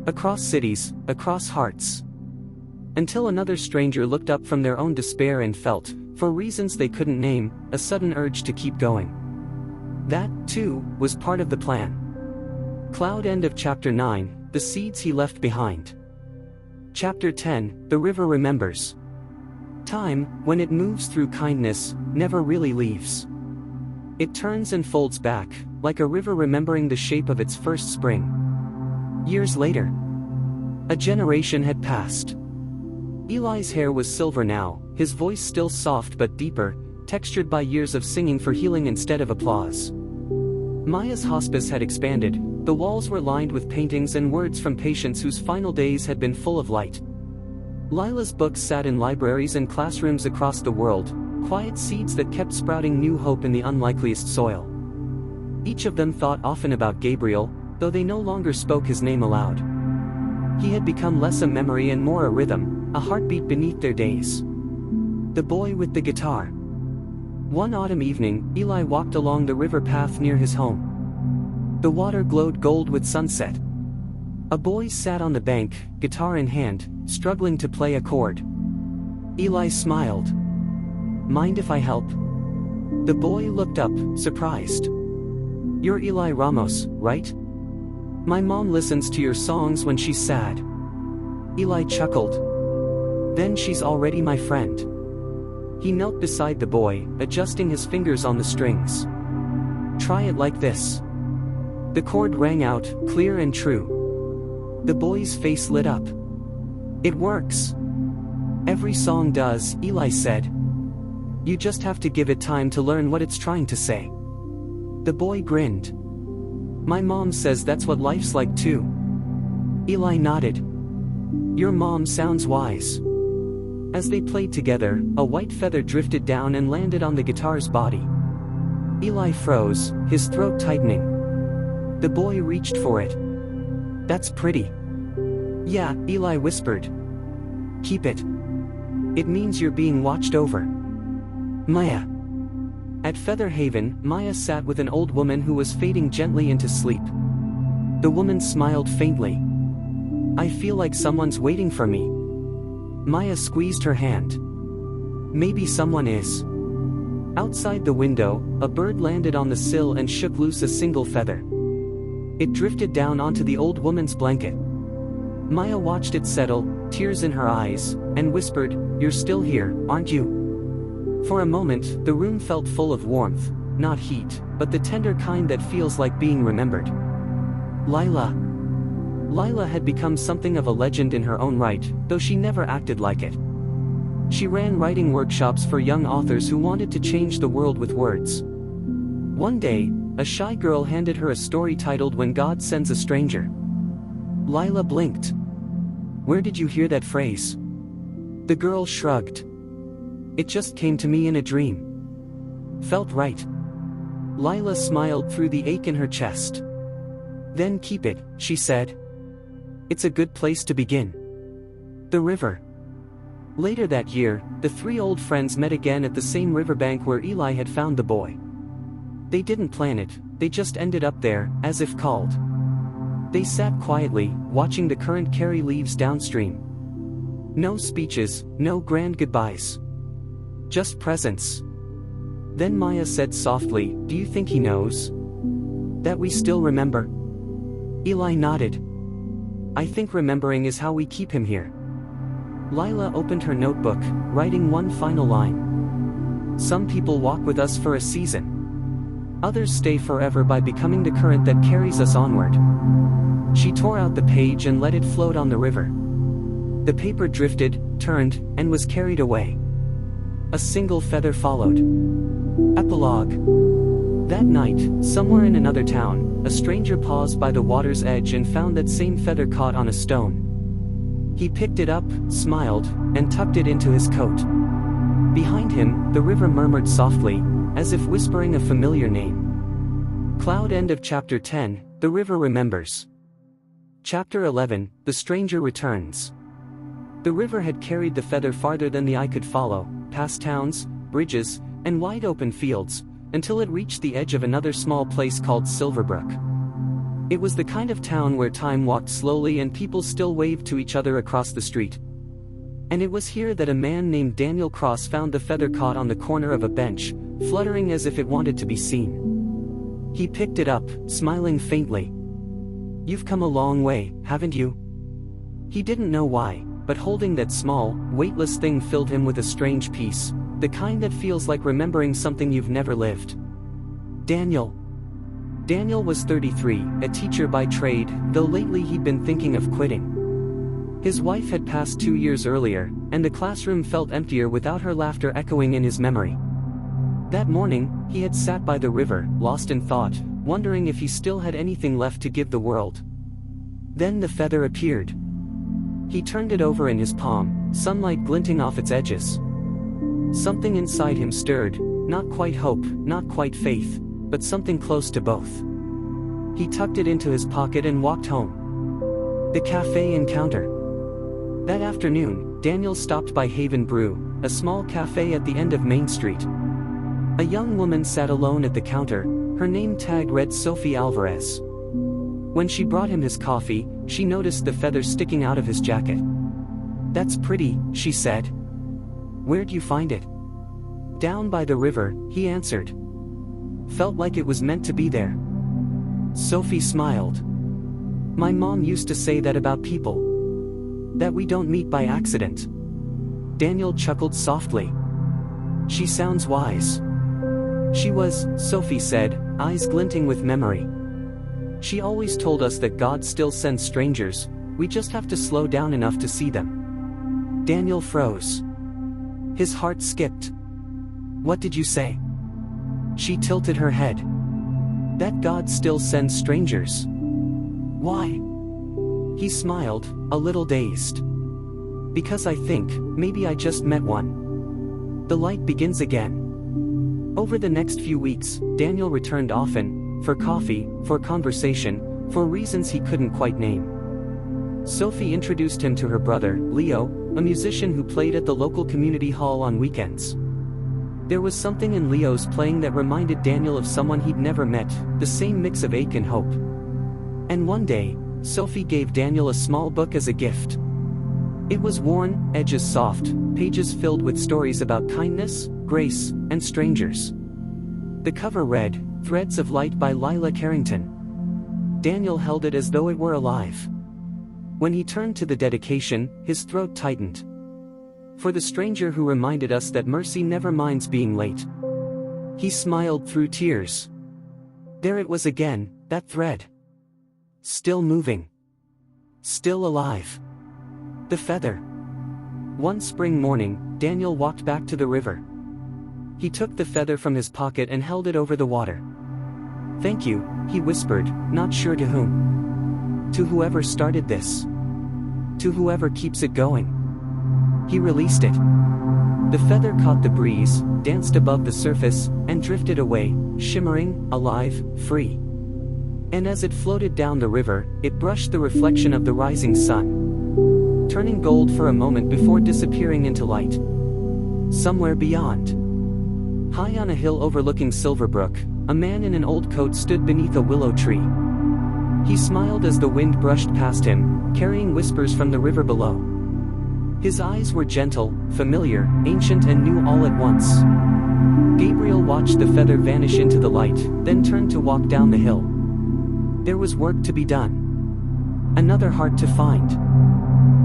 Across cities, across hearts. Until another stranger looked up from their own despair and felt, for reasons they couldn't name, a sudden urge to keep going. That, too, was part of the plan. Cloud. End of Chapter 9, The Seeds He Left Behind. Chapter 10, The River Remembers. Time, when it moves through kindness, never really leaves. It turns and folds back, like a river remembering the shape of its first spring. Years later. A generation had passed. Eli's hair was silver now, his voice still soft but deeper, textured by years of singing for healing instead of applause. Maya's hospice had expanded, the walls were lined with paintings and words from patients whose final days had been full of light. Lila's books sat in libraries and classrooms across the world, quiet seeds that kept sprouting new hope in the unlikeliest soil. Each of them thought often about Gabriel, though they no longer spoke his name aloud. He had become less a memory and more a rhythm, a heartbeat beneath their days. The boy with the guitar. One autumn evening, Eli walked along the river path near his home. The water glowed gold with sunset. A boy sat on the bank, guitar in hand, struggling to play a chord. Eli smiled. "Mind if I help?" The boy looked up, surprised. "You're Eli Ramos, right? My mom listens to your songs when she's sad." Eli chuckled. "Then she's already my friend." He knelt beside the boy, adjusting his fingers on the strings. "Try it like this." The chord rang out, clear and true. The boy's face lit up. "It works." "Every song does," Eli said. "You just have to give it time to learn what it's trying to say." The boy grinned. "My mom says that's what life's like too." Eli nodded. "Your mom sounds wise." As they played together, a white feather drifted down and landed on the guitar's body. Eli froze, his throat tightening. The boy reached for it. "That's pretty." "Yeah," Eli whispered. "Keep it. It means you're being watched over." Maya. At Feather Haven, Maya sat with an old woman who was fading gently into sleep. The woman smiled faintly. "I feel like someone's waiting for me." Maya squeezed her hand. "Maybe someone is." Outside the window, a bird landed on the sill and shook loose a single feather. It drifted down onto the old woman's blanket. Maya watched it settle, tears in her eyes, and whispered, "You're still here, aren't you?" For a moment, the room felt full of warmth, not heat, but the tender kind that feels like being remembered. Lila. Lila had become something of a legend in her own right, though she never acted like it. She ran writing workshops for young authors who wanted to change the world with words. One day, a shy girl handed her a story titled "When God Sends a Stranger." Lila blinked. "Where did you hear that phrase?" The girl shrugged. "It just came to me in a dream. Felt right." Lila smiled through the ache in her chest. "Then keep it," she said. "It's a good place to begin." The river. Later that year, the three old friends met again at the same riverbank where Eli had found the boy. They didn't plan it, they just ended up there, as if called. They sat quietly, watching the current carry leaves downstream. No speeches, no grand goodbyes. Just presence. Then Maya said softly, "Do you think he knows that we still remember?" Eli nodded. "I think remembering is how we keep him here." Lila opened her notebook, writing one final line. "Some people walk with us for a season. Others stay forever by becoming the current that carries us onward." She tore out the page and let it float on the river. The paper drifted, turned, and was carried away. A single feather followed. Epilogue. That night, somewhere in another town, a stranger paused by the water's edge and found that same feather caught on a stone. He picked it up, smiled, and tucked it into his coat. Behind him, the river murmured softly, as if whispering a familiar name. Cloud. End of Chapter 10, The River Remembers. Chapter 11, The Stranger Returns. The river had carried the feather farther than the eye could follow, past towns, bridges, and wide open fields, until it reached the edge of another small place called Silverbrook. It was the kind of town where time walked slowly and people still waved to each other across the street. And it was here that a man named Daniel Cross found the feather caught on the corner of a bench, fluttering as if it wanted to be seen. He picked it up, smiling faintly. "You've come a long way, haven't you?" He didn't know why, but holding that small, weightless thing filled him with a strange peace, the kind that feels like remembering something you've never lived. Daniel. Daniel was 33, a teacher by trade, though lately he'd been thinking of quitting. His wife had passed 2 years earlier, and the classroom felt emptier without her laughter echoing in his memory. That morning, he had sat by the river, lost in thought, wondering if he still had anything left to give the world. Then the feather appeared. He turned it over in his palm, sunlight glinting off its edges. Something inside him stirred, not quite hope, not quite faith, but something close to both. He tucked it into his pocket and walked home. The cafe encounter. That afternoon, Daniel stopped by Haven Brew, a small cafe at the end of Main Street. A young woman sat alone at the counter, her name tag read Sophie Alvarez. When she brought him his coffee, she noticed the feathers sticking out of his jacket. "That's pretty," she said. "Where'd you find it?" "Down by the river," he answered. "Felt like it was meant to be there." Sophie smiled. "My mom used to say that about people. That we don't meet by accident." Daniel chuckled softly. "She sounds wise." "She was," Sophie said, eyes glinting with memory. "She always told us that God still sends strangers, we just have to slow down enough to see them." Daniel froze. His heart skipped. "What did you say?" She tilted her head. "That God still sends strangers." "Why?" He smiled, a little dazed. "Because I think, maybe I just met one." The light begins again. Over the next few weeks, Daniel returned often, for coffee, for conversation, for reasons he couldn't quite name. Sophie introduced him to her brother, Leo, a musician who played at the local community hall on weekends. There was something in Leo's playing that reminded Daniel of someone he'd never met, the same mix of ache and hope. And one day, Sophie gave Daniel a small book as a gift. It was worn, edges soft, pages filled with stories about kindness, grace, and strangers. The cover read, "Threads of Light" by Lila Carrington. Daniel held it as though it were alive. When he turned to the dedication, his throat tightened. "For the stranger who reminded us that mercy never minds being late." He smiled through tears. There it was again, that thread. Still moving. Still alive. The feather. One spring morning, Daniel walked back to the river. He took the feather from his pocket and held it over the water. "Thank you," he whispered, not sure to whom. "To whoever started this. To whoever keeps it going." He released it. The feather caught the breeze, danced above the surface, and drifted away, shimmering, alive, free. And as it floated down the river, it brushed the reflection of the rising sun, turning gold for a moment before disappearing into light. Somewhere beyond, high on a hill overlooking Silverbrook, a man in an old coat stood beneath a willow tree. He smiled as the wind brushed past him, carrying whispers from the river below. His eyes were gentle, familiar, ancient, and new all at once. Gabriel watched the feather vanish into the light, then turned to walk down the hill. There was work to be done. Another heart to find.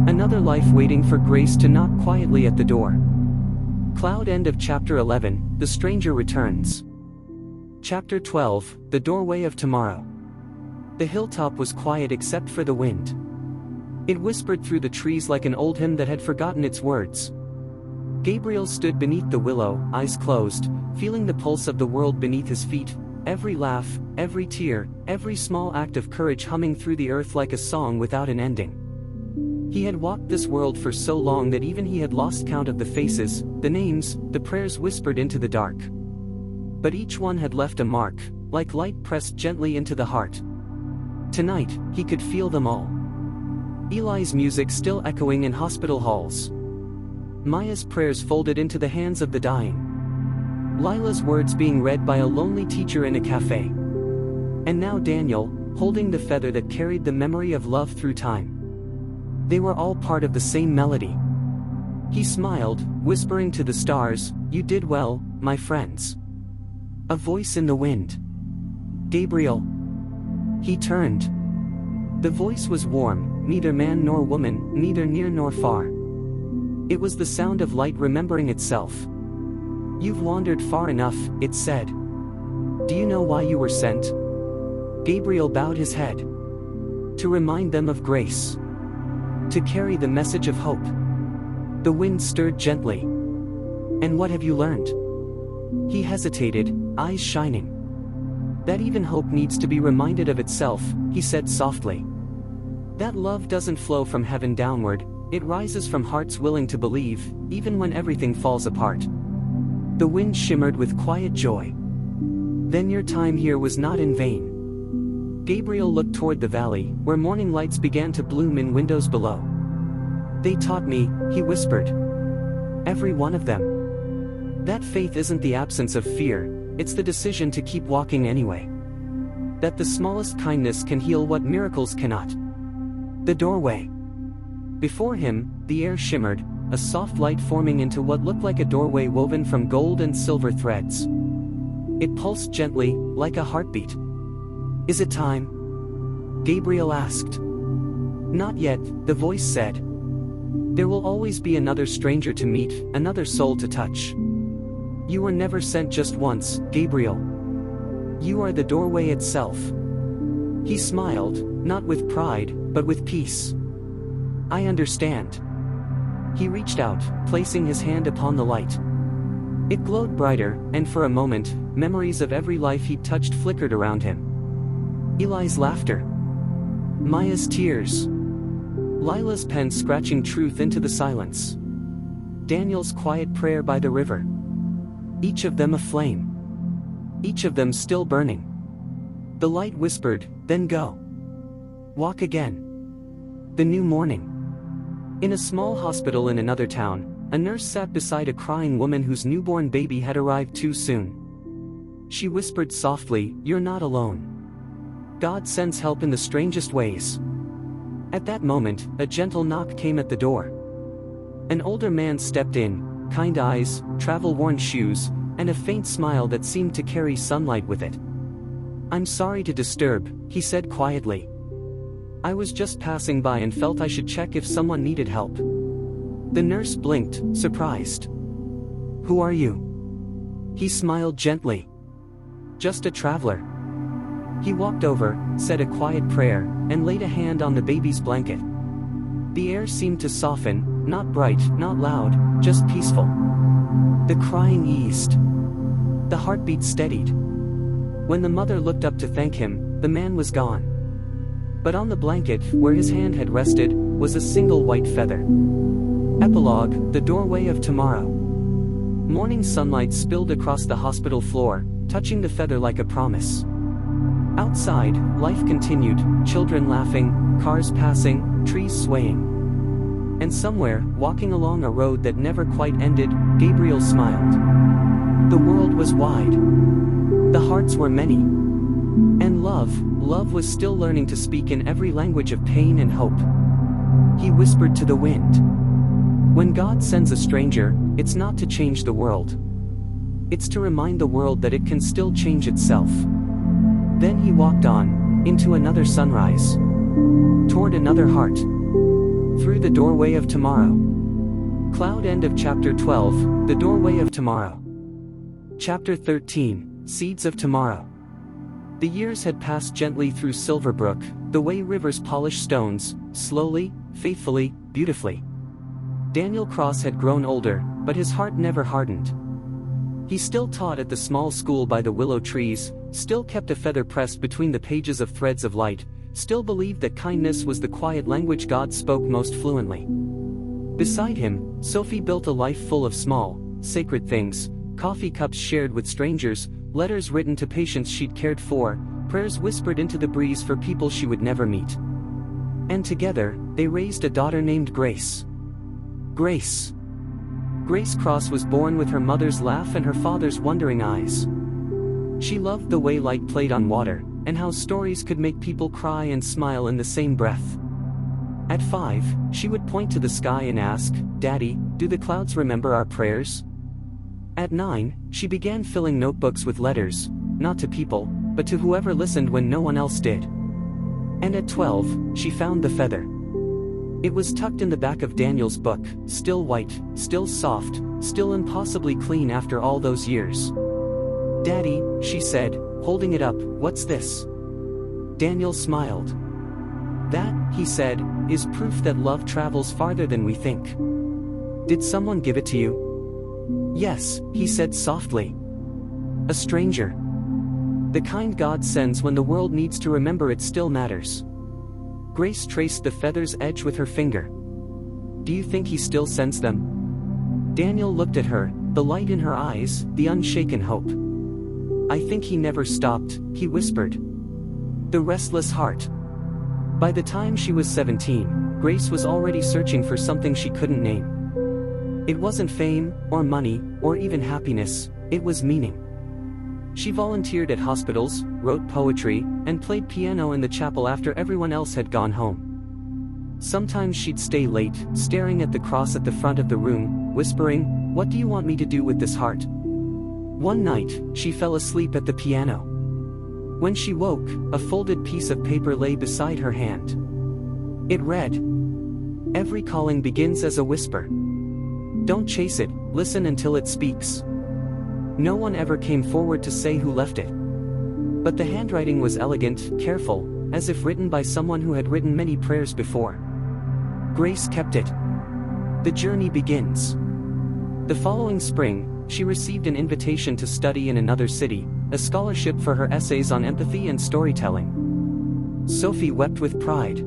Another life waiting for grace to knock quietly at the door. Cloud. End of Chapter 11, The Stranger Returns. Chapter 12, The Doorway of Tomorrow. The hilltop was quiet except for the wind. It whispered through the trees like an old hymn that had forgotten its words. Gabriel stood beneath the willow, eyes closed, feeling the pulse of the world beneath his feet, every laugh, every tear, every small act of courage humming through the earth like a song without an ending. He had walked this world for so long that even he had lost count of the faces, the names, the prayers whispered into the dark. But each one had left a mark, like light pressed gently into the heart. Tonight, he could feel them all. Eli's music still echoing in hospital halls. Maya's prayers folded into the hands of the dying. Lila's words being read by a lonely teacher in a cafe. And now Daniel, holding the feather that carried the memory of love through time. They were all part of the same melody. He smiled, whispering to the stars, "You did well, my friends." A voice in the wind. "Gabriel." He turned. The voice was warm, neither man nor woman, neither near nor far. It was the sound of light remembering itself. "You've wandered far enough," it said. "Do you know why you were sent?" Gabriel bowed his head. "To remind them of grace. To carry the message of hope." The wind stirred gently. "And what have you learned?" He hesitated, eyes shining. "That even hope needs to be reminded of itself," he said softly. "That love doesn't flow from heaven downward, it rises from hearts willing to believe, even when everything falls apart." The wind shimmered with quiet joy. "Then your time here was not in vain." Gabriel looked toward the valley, where morning lights began to bloom in windows below. They taught me, he whispered. Every one of them. That faith isn't the absence of fear, it's the decision to keep walking anyway. That the smallest kindness can heal what miracles cannot. The doorway. Before him, the air shimmered, a soft light forming into what looked like a doorway woven from gold and silver threads. It pulsed gently, like a heartbeat. Is it time? Gabriel asked. Not yet, the voice said. There will always be another stranger to meet, another soul to touch. You were never sent just once, Gabriel. You are the doorway itself. He smiled, not with pride, but with peace. I understand. He reached out, placing his hand upon the light. It glowed brighter, and for a moment, memories of every life he'd touched flickered around him. Eli's laughter. Maya's tears. Lila's pen scratching truth into the silence. Daniel's quiet prayer by the river. Each of them aflame. Each of them still burning. The light whispered, then go. Walk again. The new morning. In a small hospital in another town, a nurse sat beside a crying woman whose newborn baby had arrived too soon. She whispered softly, "You're not alone. God sends help in the strangest ways." At that moment, a gentle knock came at the door. An older man stepped in, kind eyes, travel-worn shoes, and a faint smile that seemed to carry sunlight with it. "I'm sorry to disturb," he said quietly. "I was just passing by and felt I should check if someone needed help." The nurse blinked, surprised. "Who are you?" He smiled gently. "Just a traveler." He walked over, said a quiet prayer, and laid a hand on the baby's blanket. The air seemed to soften, not bright, not loud, just peaceful. The crying eased. The heartbeat steadied. When the mother looked up to thank him, the man was gone. But on the blanket, where his hand had rested, was a single white feather. Epilogue, the doorway of tomorrow. Morning sunlight spilled across the hospital floor, touching the feather like a promise. Outside, life continued, children laughing, cars passing, trees swaying. And somewhere, walking along a road that never quite ended, Gabriel smiled. The world was wide. The hearts were many. And love was still learning to speak in every language of pain and hope. He whispered to the wind. When God sends a stranger, it's not to change the world. It's to remind the world that it can still change itself. Then he walked on, into another sunrise. Toward another heart. Through the doorway of tomorrow. Cloud end of chapter 12, the doorway of tomorrow. Chapter 13, seeds of tomorrow. The years had passed gently through Silverbrook, the way rivers polish stones, slowly, faithfully, beautifully. Daniel Cross had grown older, but his heart never hardened. He still taught at the small school by the willow trees, still kept a feather pressed between the pages of threads of light, still believed that kindness was the quiet language God spoke most fluently. Beside him, Sophie built a life full of small, sacred things, coffee cups shared with strangers, letters written to patients she'd cared for, prayers whispered into the breeze for people she would never meet. And together, they raised a daughter named Grace. Grace. Grace Cross was born with her mother's laugh and her father's wondering eyes. She loved the way light played on water, and how stories could make people cry and smile in the same breath. At 5, she would point to the sky and ask, "Daddy, do the clouds remember our prayers?" At 9, she began filling notebooks with letters, not to people, but to whoever listened when no one else did. And at 12, she found the feather. It was tucked in the back of Daniel's book, still white, still soft, still impossibly clean after all those years. "Daddy," she said, holding it up, "what's this?" Daniel smiled. "That," he said, "is proof that love travels farther than we think." "Did someone give it to you?" "Yes," he said softly. "A stranger. The kind God sends when the world needs to remember it still matters." Grace traced the feather's edge with her finger. "Do you think he still sends them?" Daniel looked at her, the light in her eyes, the unshaken hope. "I think he never stopped," he whispered. The restless heart. By the time she was 17, Grace was already searching for something she couldn't name. It wasn't fame, or money, or even happiness, it was meaning. She volunteered at hospitals, wrote poetry, and played piano in the chapel after everyone else had gone home. Sometimes she'd stay late, staring at the cross at the front of the room, whispering, "What do you want me to do with this heart?" One night, she fell asleep at the piano. When she woke, a folded piece of paper lay beside her hand. It read, "Every calling begins as a whisper. Don't chase it, listen until it speaks." No one ever came forward to say who left it. But the handwriting was elegant, careful, as if written by someone who had written many prayers before. Grace kept it. The journey begins. The following spring, she received an invitation to study in another city, a scholarship for her essays on empathy and storytelling. Sophie wept with pride.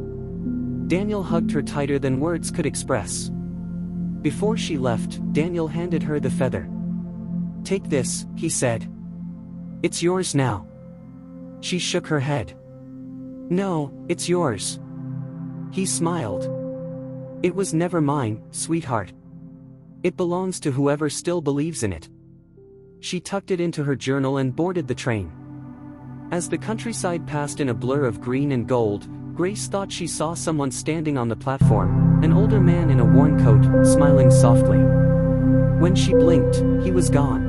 Daniel hugged her tighter than words could express. Before she left, Daniel handed her the feather. "Take this," he said. "It's yours now." She shook her head. "No, it's yours." He smiled. "It was never mine, sweetheart. It belongs to whoever still believes in it." She tucked it into her journal and boarded the train. As the countryside passed in a blur of green and gold, Grace thought she saw someone standing on the platform, an older man in a worn coat, smiling softly. When she blinked, he was gone.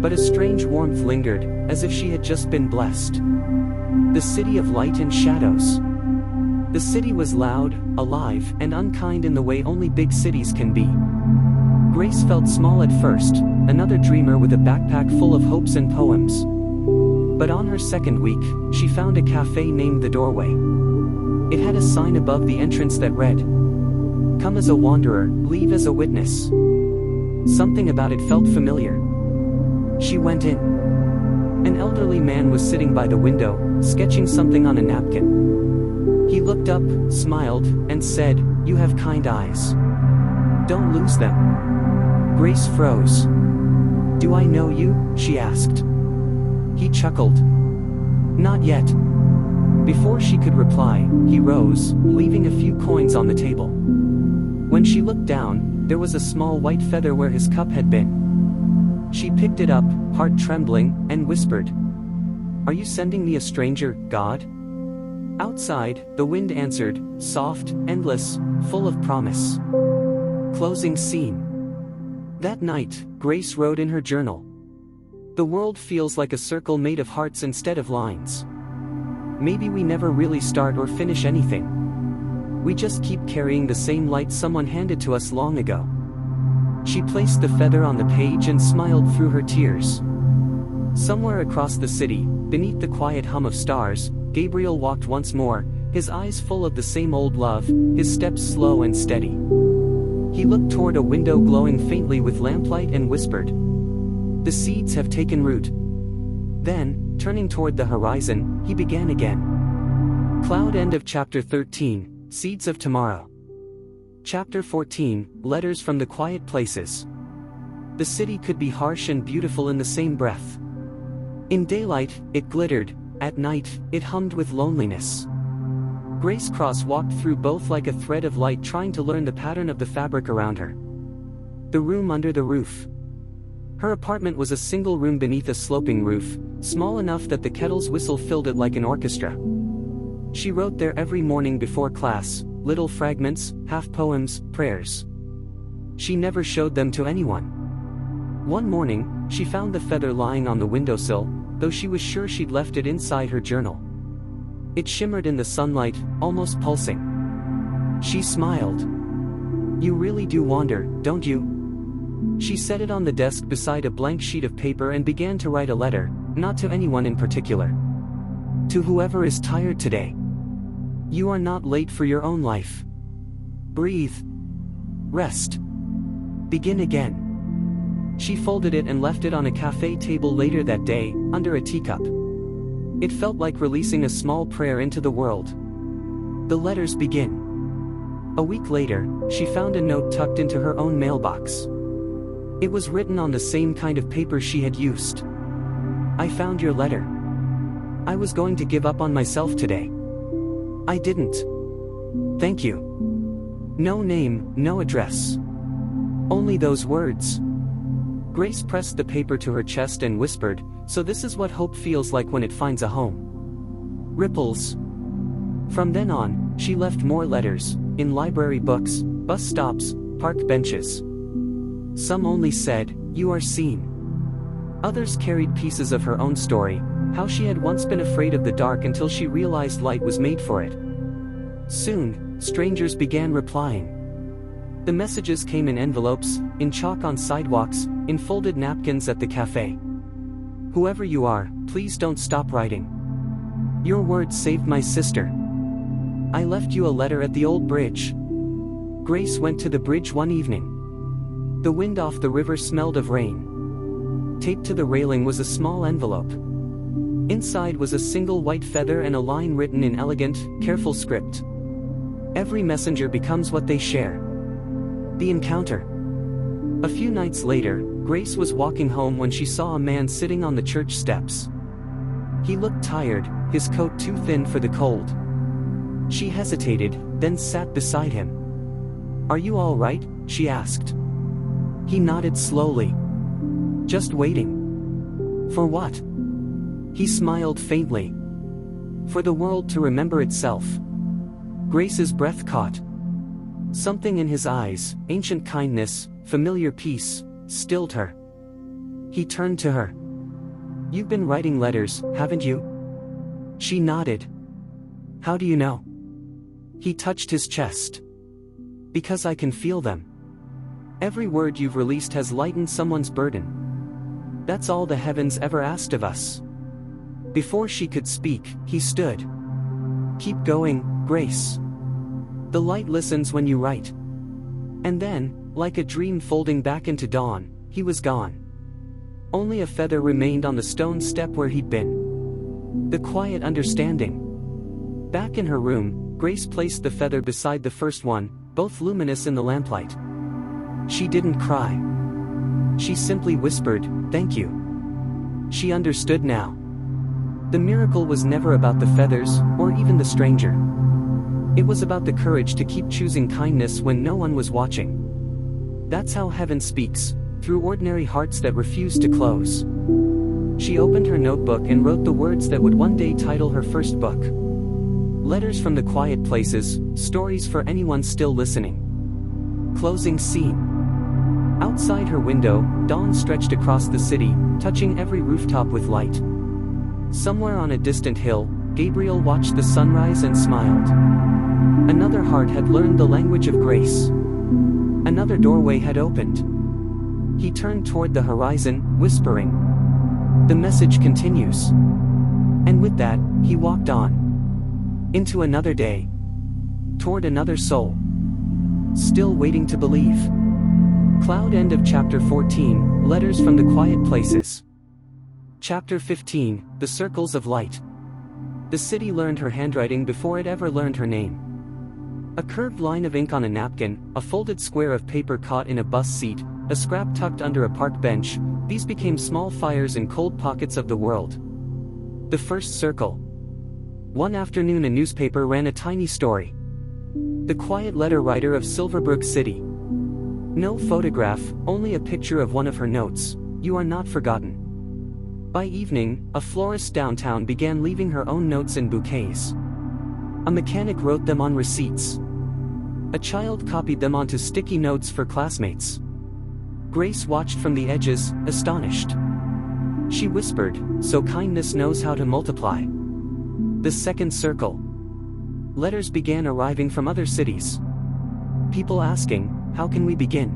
But a strange warmth lingered, as if she had just been blessed. The city of light and shadows. The city was loud, alive, and unkind in the way only big cities can be. Grace felt small at first, another dreamer with a backpack full of hopes and poems. But on her second week, she found a cafe named The Doorway. It had a sign above the entrance that read, "Come as a wanderer, leave as a witness." Something about it felt familiar. She went in. An elderly man was sitting by the window, sketching something on a napkin. He looked up, smiled, and said, "You have kind eyes. Don't lose them." Grace froze. "Do I know you?" she asked. He chuckled. "Not yet." Before she could reply, he rose, leaving a few coins on the table. When she looked down, there was a small white feather where his cup had been. She picked it up, heart trembling, and whispered, "Are you sending me a stranger, God?" Outside, the wind answered, soft, endless, full of promise. Closing scene. That night, Grace wrote in her journal, "The world feels like a circle made of hearts instead of lines. Maybe we never really start or finish anything. We just keep carrying the same light someone handed to us long ago." She placed the feather on the page and smiled through her tears. Somewhere across the city, beneath the quiet hum of stars, Gabriel walked once more, his eyes full of the same old love, his steps slow and steady. He looked toward a window glowing faintly with lamplight and whispered, "The seeds have taken root." Then, turning toward the horizon, he began again. Cloud. End of chapter 13, Seeds of Tomorrow. Chapter 14, Letters from the Quiet Places. The city could be harsh and beautiful in the same breath. In daylight, it glittered, at night, it hummed with loneliness. Grace crosswalked through both like a thread of light, trying to learn the pattern of the fabric around her. The room under the roof. Her apartment was a single room beneath a sloping roof, small enough that the kettle's whistle filled it like an orchestra. She wrote there every morning before class, little fragments, half poems, prayers. She never showed them to anyone. One morning, she found the feather lying on the windowsill, though she was sure she'd left it inside her journal. It shimmered in the sunlight, almost pulsing. She smiled. "You really do wander, don't you?" She set it on the desk beside a blank sheet of paper and began to write a letter, not to anyone in particular. To whoever is tired today. You are not late for your own life. Breathe. Rest. Begin again. She folded it and left it on a cafe table later that day, under a teacup. It felt like releasing a small prayer into the world. The letters begin. A week later, she found a note tucked into her own mailbox. It was written on the same kind of paper she had used. "I found your letter. I was going to give up on myself today. I didn't. Thank you." No name, no address. Only those words. Grace pressed the paper to her chest and whispered, "So this is what hope feels like when it finds a home." Ripples. From then on, she left more letters, in library books, bus stops, park benches. Some only said, "You are seen." Others carried pieces of her own story, how she had once been afraid of the dark until she realized light was made for it. Soon, strangers began replying. The messages came in envelopes, in chalk on sidewalks, in folded napkins at the cafe. "Whoever you are, please don't stop writing. Your words saved my sister. I left you a letter at the old bridge." Grace went to the bridge one evening. The wind off the river smelled of rain. Taped to the railing was a small envelope. Inside was a single white feather and a line written in elegant, careful script. "Every messenger becomes what they share." The encounter. A few nights later, Grace was walking home when she saw a man sitting on the church steps. He looked tired, his coat too thin for the cold. She hesitated, then sat beside him. "Are you all right?" she asked. He nodded slowly. "Just waiting." "For what?" He smiled faintly. "For the world to remember itself." Grace's breath caught. Something in his eyes, ancient kindness, familiar peace, stilled her. He turned to her. "You've been writing letters, haven't you?" She nodded. "How do you know?" He touched his chest. "Because I can feel them. Every word you've released has lightened someone's burden. That's all the heavens ever asked of us." Before she could speak, he stood. "Keep going, Grace. The light listens when you write." And then, like a dream folding back into dawn, he was gone. Only a feather remained on the stone step where he'd been. The quiet understanding. Back in her room, Grace placed the feather beside the first one, both luminous in the lamplight. She didn't cry. She simply whispered, "Thank you." She understood now. The miracle was never about the feathers, or even the stranger. It was about the courage to keep choosing kindness when no one was watching. That's how heaven speaks, through ordinary hearts that refuse to close. She opened her notebook and wrote the words that would one day title her first book. Letters from the Quiet Places, stories for anyone still listening. Closing scene. Outside her window, dawn stretched across the city, touching every rooftop with light. Somewhere on a distant hill, Gabriel watched the sunrise and smiled. Another heart had learned the language of grace. Another doorway had opened. He turned toward the horizon, whispering, "The message continues." And with that, he walked on. Into another day. Toward another soul. Still waiting to believe. Cloud. End of chapter 14, Letters from the Quiet Places. Chapter 15, The Circles of Light. The city learned her handwriting before it ever learned her name. A curved line of ink on a napkin, a folded square of paper caught in a bus seat, a scrap tucked under a park bench, these became small fires in cold pockets of the world. The first circle. One afternoon a newspaper ran a tiny story. The quiet letter writer of Silverbrook City. No photograph, only a picture of one of her notes, "You are not forgotten." By evening, a florist downtown began leaving her own notes in bouquets. A mechanic wrote them on receipts. A child copied them onto sticky notes for classmates. Grace watched from the edges, astonished. She whispered, "So kindness knows how to multiply." The second circle. Letters began arriving from other cities. People asking, "How can we begin?"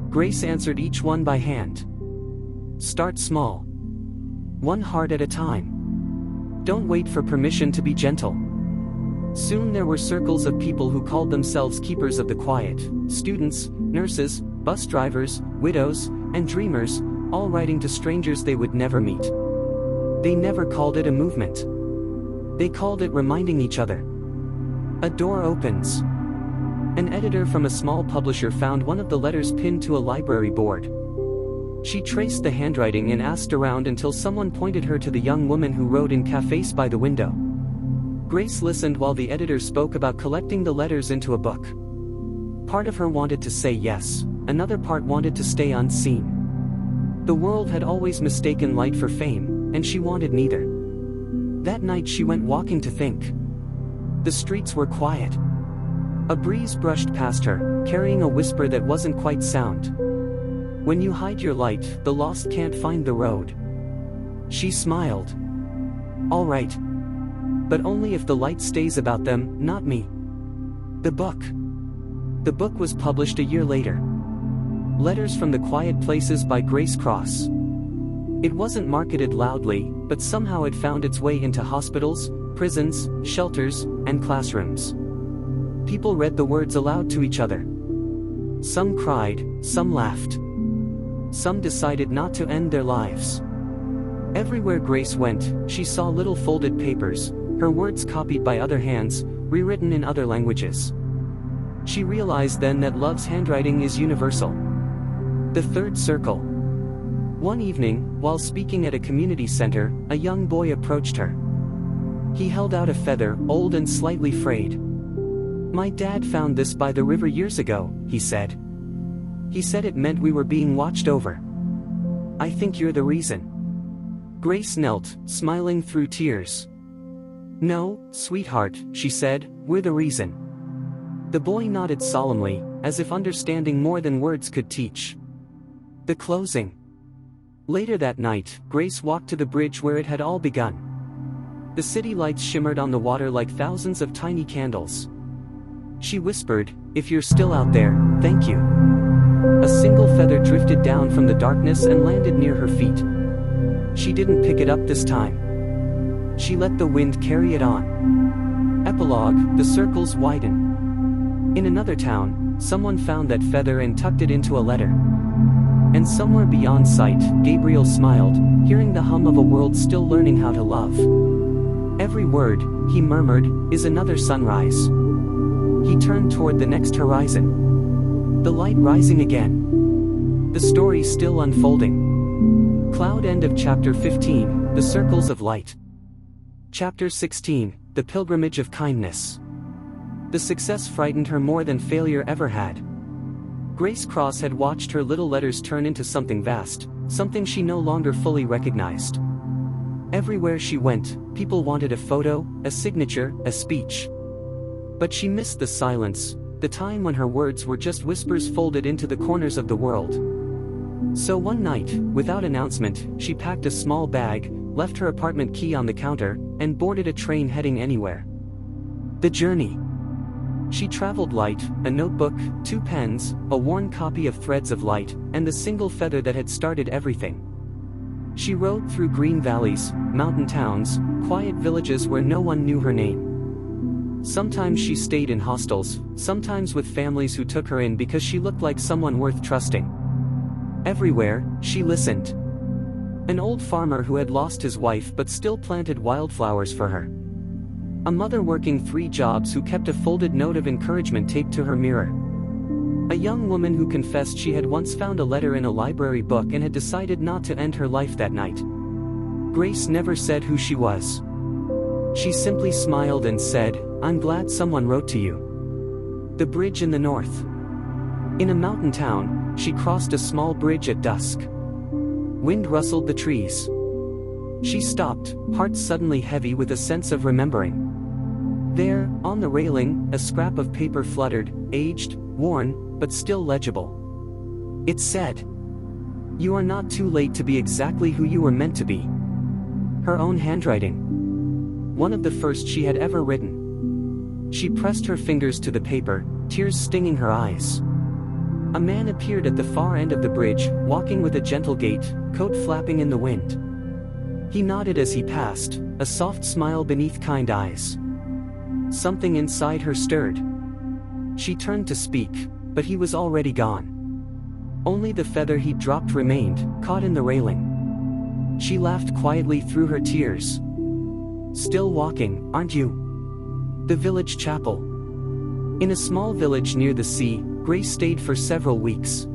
Grace answered each one by hand. Start small. One heart at a time. Don't wait for permission to be gentle. Soon there were circles of people who called themselves keepers of the quiet, students, nurses, bus drivers, widows, and dreamers, all writing to strangers they would never meet. They never called it a movement. They called it reminding each other. A door opens. An editor from a small publisher found one of the letters pinned to a library board. She traced the handwriting and asked around until someone pointed her to the young woman who wrote in cafes by the window. Grace listened while the editor spoke about collecting the letters into a book. Part of her wanted to say yes, another part wanted to stay unseen. The world had always mistaken light for fame, and she wanted neither. That night she went walking to think. The streets were quiet. A breeze brushed past her, carrying a whisper that wasn't quite sound. When you hide your light, the lost can't find the road. She smiled. All right. But only if the light stays about them, not me. The book. The book was published a year later. Letters from the Quiet Places by Grace Cross. It wasn't marketed loudly, but somehow it found its way into hospitals, prisons, shelters, and classrooms. People read the words aloud to each other. Some cried, some laughed. Some decided not to end their lives. Everywhere Grace went, she saw little folded papers, her words copied by other hands, rewritten in other languages. She realized then that love's handwriting is universal. The third circle. One evening, while speaking at a community center, a young boy approached her. He held out a feather, old and slightly frayed. My dad found this by the river years ago, he said. He said it meant we were being watched over. I think you're the reason. Grace knelt, smiling through tears. No, sweetheart, she said, we're the reason. The boy nodded solemnly, as if understanding more than words could teach. The closing. Later that night, Grace walked to the bridge where it had all begun. The city lights shimmered on the water like thousands of tiny candles. She whispered, if you're still out there, thank you. A single feather drifted down from the darkness and landed near her feet. She didn't pick it up this time. She let the wind carry it on. Epilogue, the circles widen. In another town, someone found that feather and tucked it into a letter. And somewhere beyond sight, Gabriel smiled, hearing the hum of a world still learning how to love. Every word, he murmured, is another sunrise. He turned toward the next horizon. The light rising again. The story still unfolding. Cloud end of chapter 15, The Circles of Light. Chapter 16, The Pilgrimage of Kindness. The success frightened her more than failure ever had. Grace Cross had watched her little letters turn into something vast, something she no longer fully recognized. Everywhere she went, people wanted a photo, a signature, a speech. But she missed the silence, the time when her words were just whispers folded into the corners of the world. So one night, without announcement, she packed a small bag, left her apartment key on the counter, and boarded a train heading anywhere. The journey. She traveled light, a notebook, 2 pens, a worn copy of Threads of Light, and the single feather that had started everything. She rode through green valleys, mountain towns, quiet villages where no one knew her name. Sometimes she stayed in hostels, sometimes with families who took her in because she looked like someone worth trusting. Everywhere, she listened. An old farmer who had lost his wife but still planted wildflowers for her. A mother working 3 jobs who kept a folded note of encouragement taped to her mirror. A young woman who confessed she had once found a letter in a library book and had decided not to end her life that night. Grace never said who she was. She simply smiled and said, I'm glad someone wrote to you. The bridge in the north. In a mountain town, she crossed a small bridge at dusk. Wind rustled the trees. She stopped, heart suddenly heavy with a sense of remembering. There, on the railing, a scrap of paper fluttered, aged, worn, but still legible. It said, You are not too late to be exactly who you were meant to be. Her own handwriting. One of the first she had ever written. She pressed her fingers to the paper, tears stinging her eyes. A man appeared at the far end of the bridge, walking with a gentle gait, coat flapping in the wind. He nodded as he passed, a soft smile beneath kind eyes. Something inside her stirred. She turned to speak, but he was already gone. Only the feather he'd dropped remained, caught in the railing. She laughed quietly through her tears. Still walking, aren't you? The village chapel. In a small village near the sea, Grace stayed for several weeks.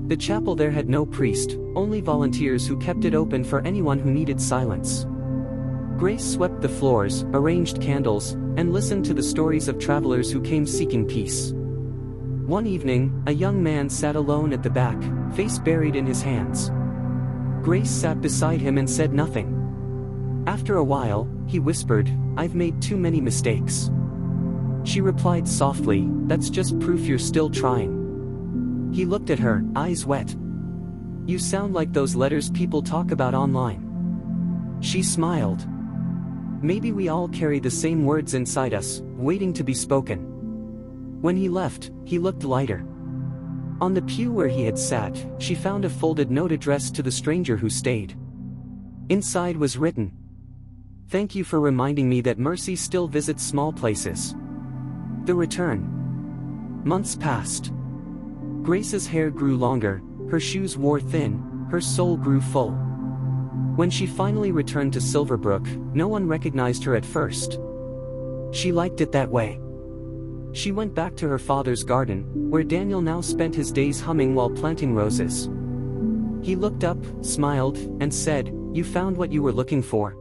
The chapel there had no priest, only volunteers who kept it open for anyone who needed silence. Grace swept the floors, arranged candles, and listened to the stories of travelers who came seeking peace. One evening, a young man sat alone at the back, face buried in his hands. Grace sat beside him and said nothing. After a while, he whispered, "I've made too many mistakes." She replied softly, "That's just proof you're still trying." He looked at her, eyes wet. "You sound like those letters people talk about online." She smiled. "Maybe we all carry the same words inside us, waiting to be spoken." When he left, he looked lighter. On the pew where he had sat, she found a folded note addressed to the stranger who stayed. Inside was written, "Thank you for reminding me that mercy still visits small places." The return. Months passed. Grace's hair grew longer, her shoes wore thin, her soul grew full. When she finally returned to Silverbrook, no one recognized her at first. She liked it that way. She went back to her father's garden, where Daniel now spent his days humming while planting roses. He looked up, smiled, and said, "You found what you were looking for?"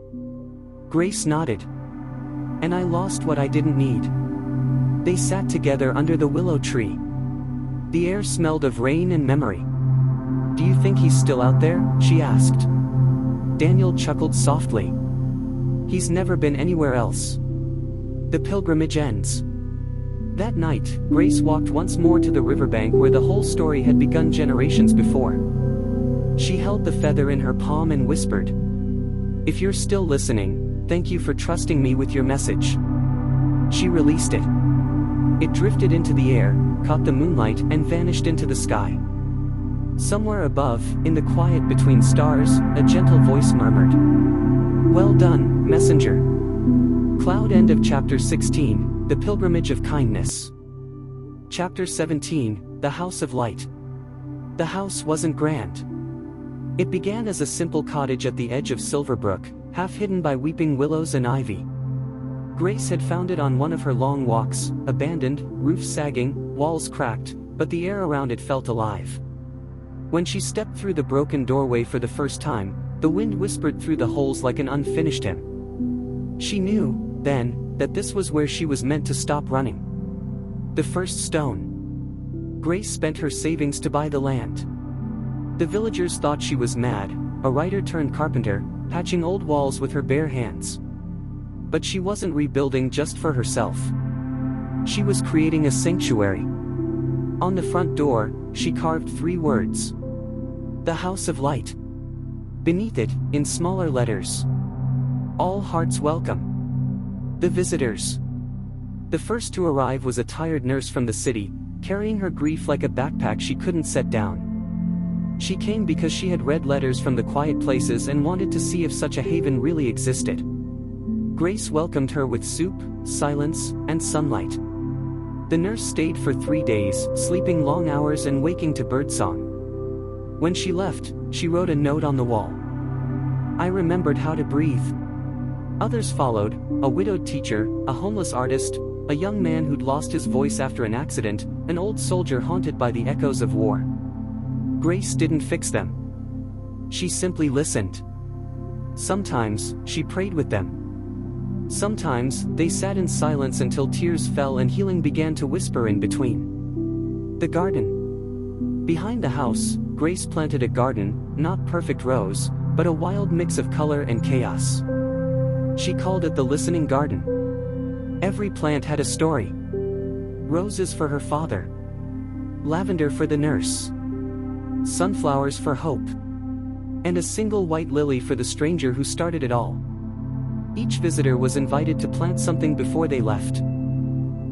Grace nodded. "And I lost what I didn't need." They sat together under the willow tree. The air smelled of rain and memory. "Do you think he's still out there?" she asked. Daniel chuckled softly. "He's never been anywhere else." The pilgrimage ends. That night, Grace walked once more to the riverbank where the whole story had begun generations before. She held the feather in her palm and whispered, "If you're still listening, thank you for trusting me with your message." She released it. It drifted into the air, caught the moonlight, and vanished into the sky. Somewhere above, in the quiet between stars, a gentle voice murmured, "Well done, messenger." Cloud. End of chapter 16, The Pilgrimage of Kindness. Chapter 17, The House of Light. The house wasn't grand. It began as a simple cottage at the edge of Silverbrook, half hidden by weeping willows and ivy. Grace had found it on one of her long walks, abandoned, roof sagging, walls cracked, but the air around it felt alive. When she stepped through the broken doorway for the first time, the wind whispered through the holes like an unfinished hymn. She knew, then, that this was where she was meant to stop running. The first stone. Grace spent her savings to buy the land. The villagers thought she was mad, a writer turned carpenter, patching old walls with her bare hands. But she wasn't rebuilding just for herself. She was creating a sanctuary. On the front door, she carved 3 words. The House of Light. Beneath it, in smaller letters, all hearts welcome. The visitors. The first to arrive was a tired nurse from the city, carrying her grief like a backpack she couldn't set down. She came because she had read letters from the quiet places and wanted to see if such a haven really existed. Grace welcomed her with soup, silence, and sunlight. The nurse stayed for 3 days, sleeping long hours and waking to birdsong. When she left, she wrote a note on the wall. "I remembered how to breathe." Others followed, a widowed teacher, a homeless artist, a young man who'd lost his voice after an accident, an old soldier haunted by the echoes of war. Grace didn't fix them. She simply listened. Sometimes, she prayed with them. Sometimes, they sat in silence until tears fell and healing began to whisper in between. The garden. Behind the house, Grace planted a garden, not perfect rows, but a wild mix of color and chaos. She called it the Listening Garden. Every plant had a story. Roses for her father. Lavender for the nurse. Sunflowers for hope. And a single white lily for the stranger who started it all. Each visitor was invited to plant something before they left.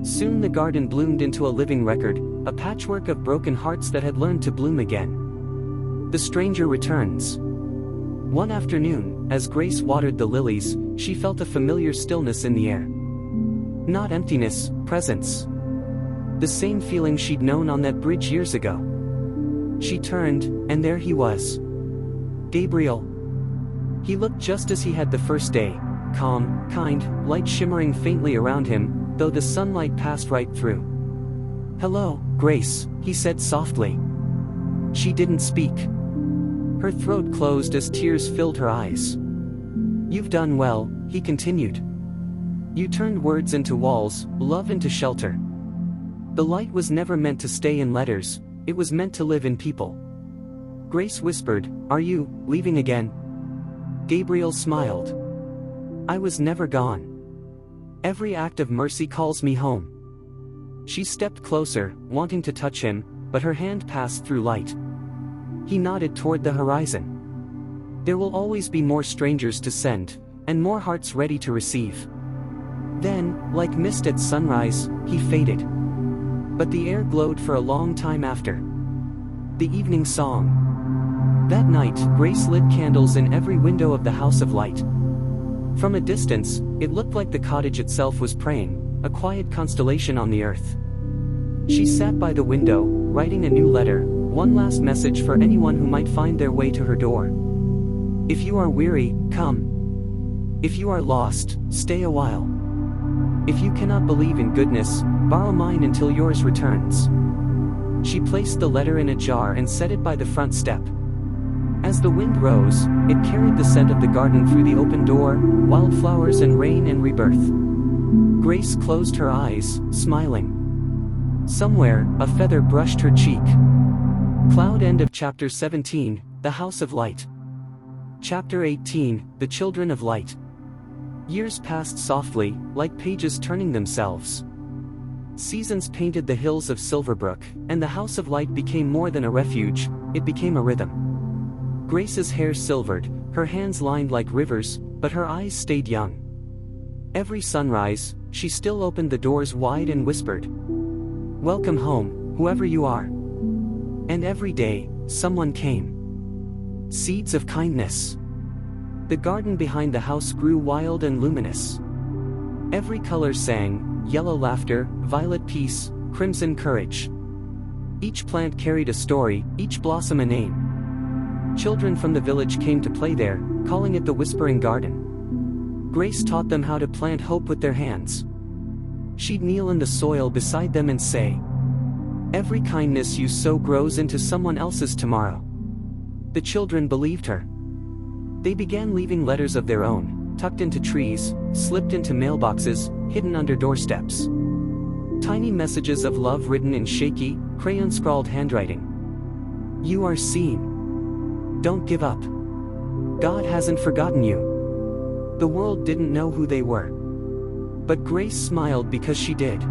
Soon the garden bloomed into a living record, a patchwork of broken hearts that had learned to bloom again. The stranger returns. One afternoon, as Grace watered the lilies, she felt a familiar stillness in the air. Not emptiness, presence. The same feeling she'd known on that bridge years ago. She turned, and there he was. Gabriel. He looked just as he had the first day, calm, kind, light shimmering faintly around him, though the sunlight passed right through. "Hello, Grace," he said softly. She didn't speak. Her throat closed as tears filled her eyes. "You've done well," he continued. "You turned words into walls, love into shelter. The light was never meant to stay in letters, it was meant to live in people. Grace whispered, "Are you leaving again?" Gabriel smiled. "I was never gone. Every act of mercy calls me home." She stepped closer, wanting to touch him, but her hand passed through light. He nodded toward the horizon. There will always be more strangers to send, and more hearts ready to receive. Then, like mist at sunrise, he faded. But the air glowed for a long time after. The evening song. That night, Grace lit candles in every window of the House of Light. From a distance, it looked like the cottage itself was praying, a quiet constellation on the earth. She sat by the window, writing a new letter, one last message for anyone who might find their way to her door. If you are weary, come. If you are lost, stay a while. If you cannot believe in goodness, borrow mine until yours returns. She placed the letter in a jar and set it by the front step. As the wind rose, it carried the scent of the garden through the open door, wildflowers and rain and rebirth. Grace closed her eyes, smiling. Somewhere, a feather brushed her cheek. Cloud. End of Chapter 17, The House of Light. Chapter 18, The Children of Light. Years passed softly, like pages turning themselves. Seasons painted the hills of Silverbrook, and the House of Light became more than a refuge, it became a rhythm. Grace's hair silvered, her hands lined like rivers, but her eyes stayed young. Every sunrise, she still opened the doors wide and whispered, "Welcome home, whoever you are." And every day, someone came. Seeds of kindness. The garden behind the house grew wild and luminous. Every color sang, yellow laughter, violet peace, crimson courage. Each plant carried a story, each blossom a name. Children from the village came to play there, calling it the Whispering Garden. Grace taught them how to plant hope with their hands. She'd kneel in the soil beside them and say, "Every kindness you sow grows into someone else's tomorrow." The children believed her. They began leaving letters of their own, tucked into trees, slipped into mailboxes, hidden under doorsteps. Tiny messages of love written in shaky, crayon-scrawled handwriting. "You are seen. Don't give up. God hasn't forgotten you." The world didn't know who they were. But Grace smiled because she did.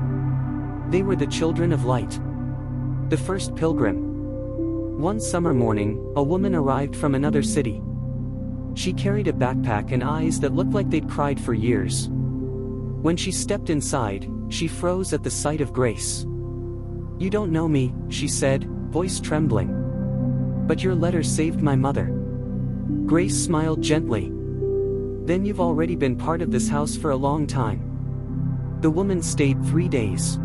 They were the children of light. The first pilgrim. One summer morning, a woman arrived from another city. She carried a backpack and eyes that looked like they'd cried for years. When she stepped inside, she froze at the sight of Grace. "You don't know me," she said, voice trembling. "But your letter saved my mother." Grace smiled gently. "Then you've already been part of this house for a long time." The woman stayed 3 days.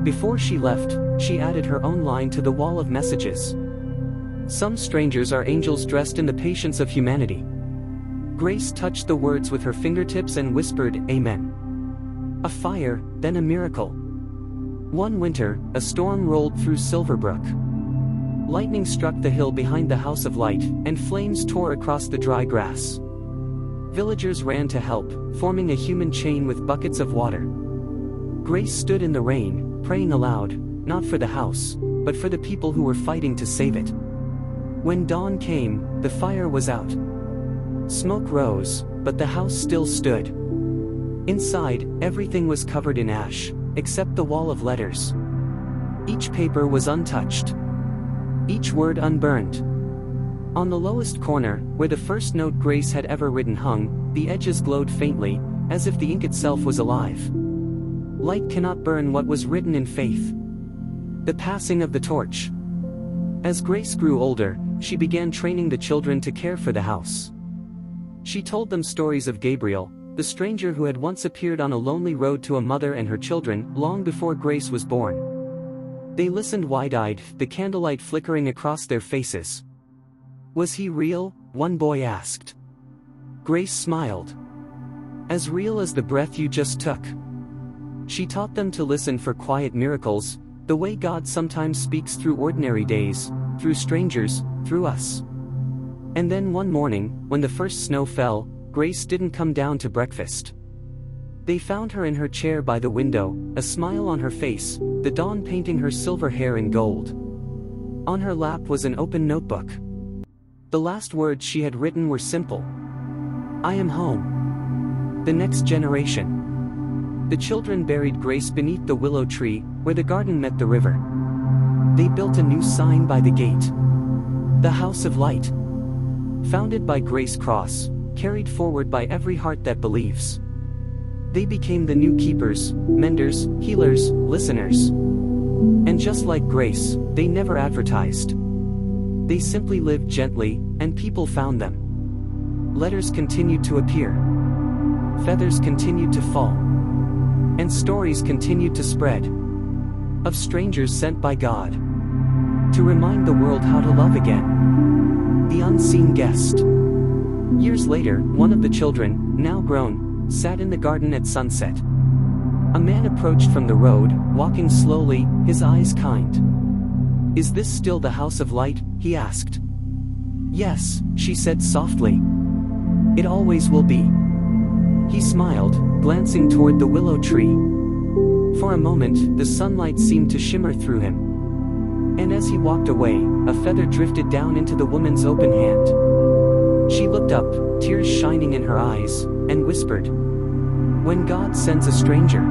Before she left, she added her own line to the wall of messages. "Some strangers are angels dressed in the patience of humanity." Grace touched the words with her fingertips and whispered, "Amen." A fire, then a miracle. One winter, a storm rolled through Silverbrook. Lightning struck the hill behind the House of Light, and flames tore across the dry grass. Villagers ran to help, forming a human chain with buckets of water. Grace stood in the rain, praying aloud, not for the house, but for the people who were fighting to save it. When dawn came, the fire was out. Smoke rose, but the house still stood. Inside, everything was covered in ash, except the wall of letters. Each paper was untouched. Each word unburned. On the lowest corner, where the first note Grace had ever written hung, the edges glowed faintly, as if the ink itself was alive. Light cannot burn what was written in faith. The passing of the torch. As Grace grew older, she began training the children to care for the house. She told them stories of Gabriel, the stranger who had once appeared on a lonely road to a mother and her children, long before Grace was born. They listened wide-eyed, the candlelight flickering across their faces. "Was he real?" one boy asked. Grace smiled. "As real as the breath you just took." She taught them to listen for quiet miracles, the way God sometimes speaks through ordinary days, through strangers, through us. And then one morning, when the first snow fell, Grace didn't come down to breakfast. They found her in her chair by the window, a smile on her face, the dawn painting her silver hair in gold. On her lap was an open notebook. The last words she had written were simple. I am home. The next generation. The children buried Grace beneath the willow tree, where the garden met the river. They built a new sign by the gate. The House of Light. Founded by Grace Cross, carried forward by every heart that believes. They became the new keepers, menders, healers, listeners. And just like Grace, they never advertised. They simply lived gently, and people found them. Letters continued to appear. Feathers continued to fall. And stories continued to spread. Of strangers sent by God. To remind the world how to love again. The unseen guest. Years later, one of the children, now grown, sat in the garden at sunset. A man approached from the road, walking slowly, his eyes kind. Is this still the House of Light? He asked. Yes, she said softly. It always will be. He smiled, glancing toward the willow tree. For a moment, the sunlight seemed to shimmer through him. And as he walked away, a feather drifted down into the woman's open hand. She looked up, tears shining in her eyes, and whispered, when God sends a stranger,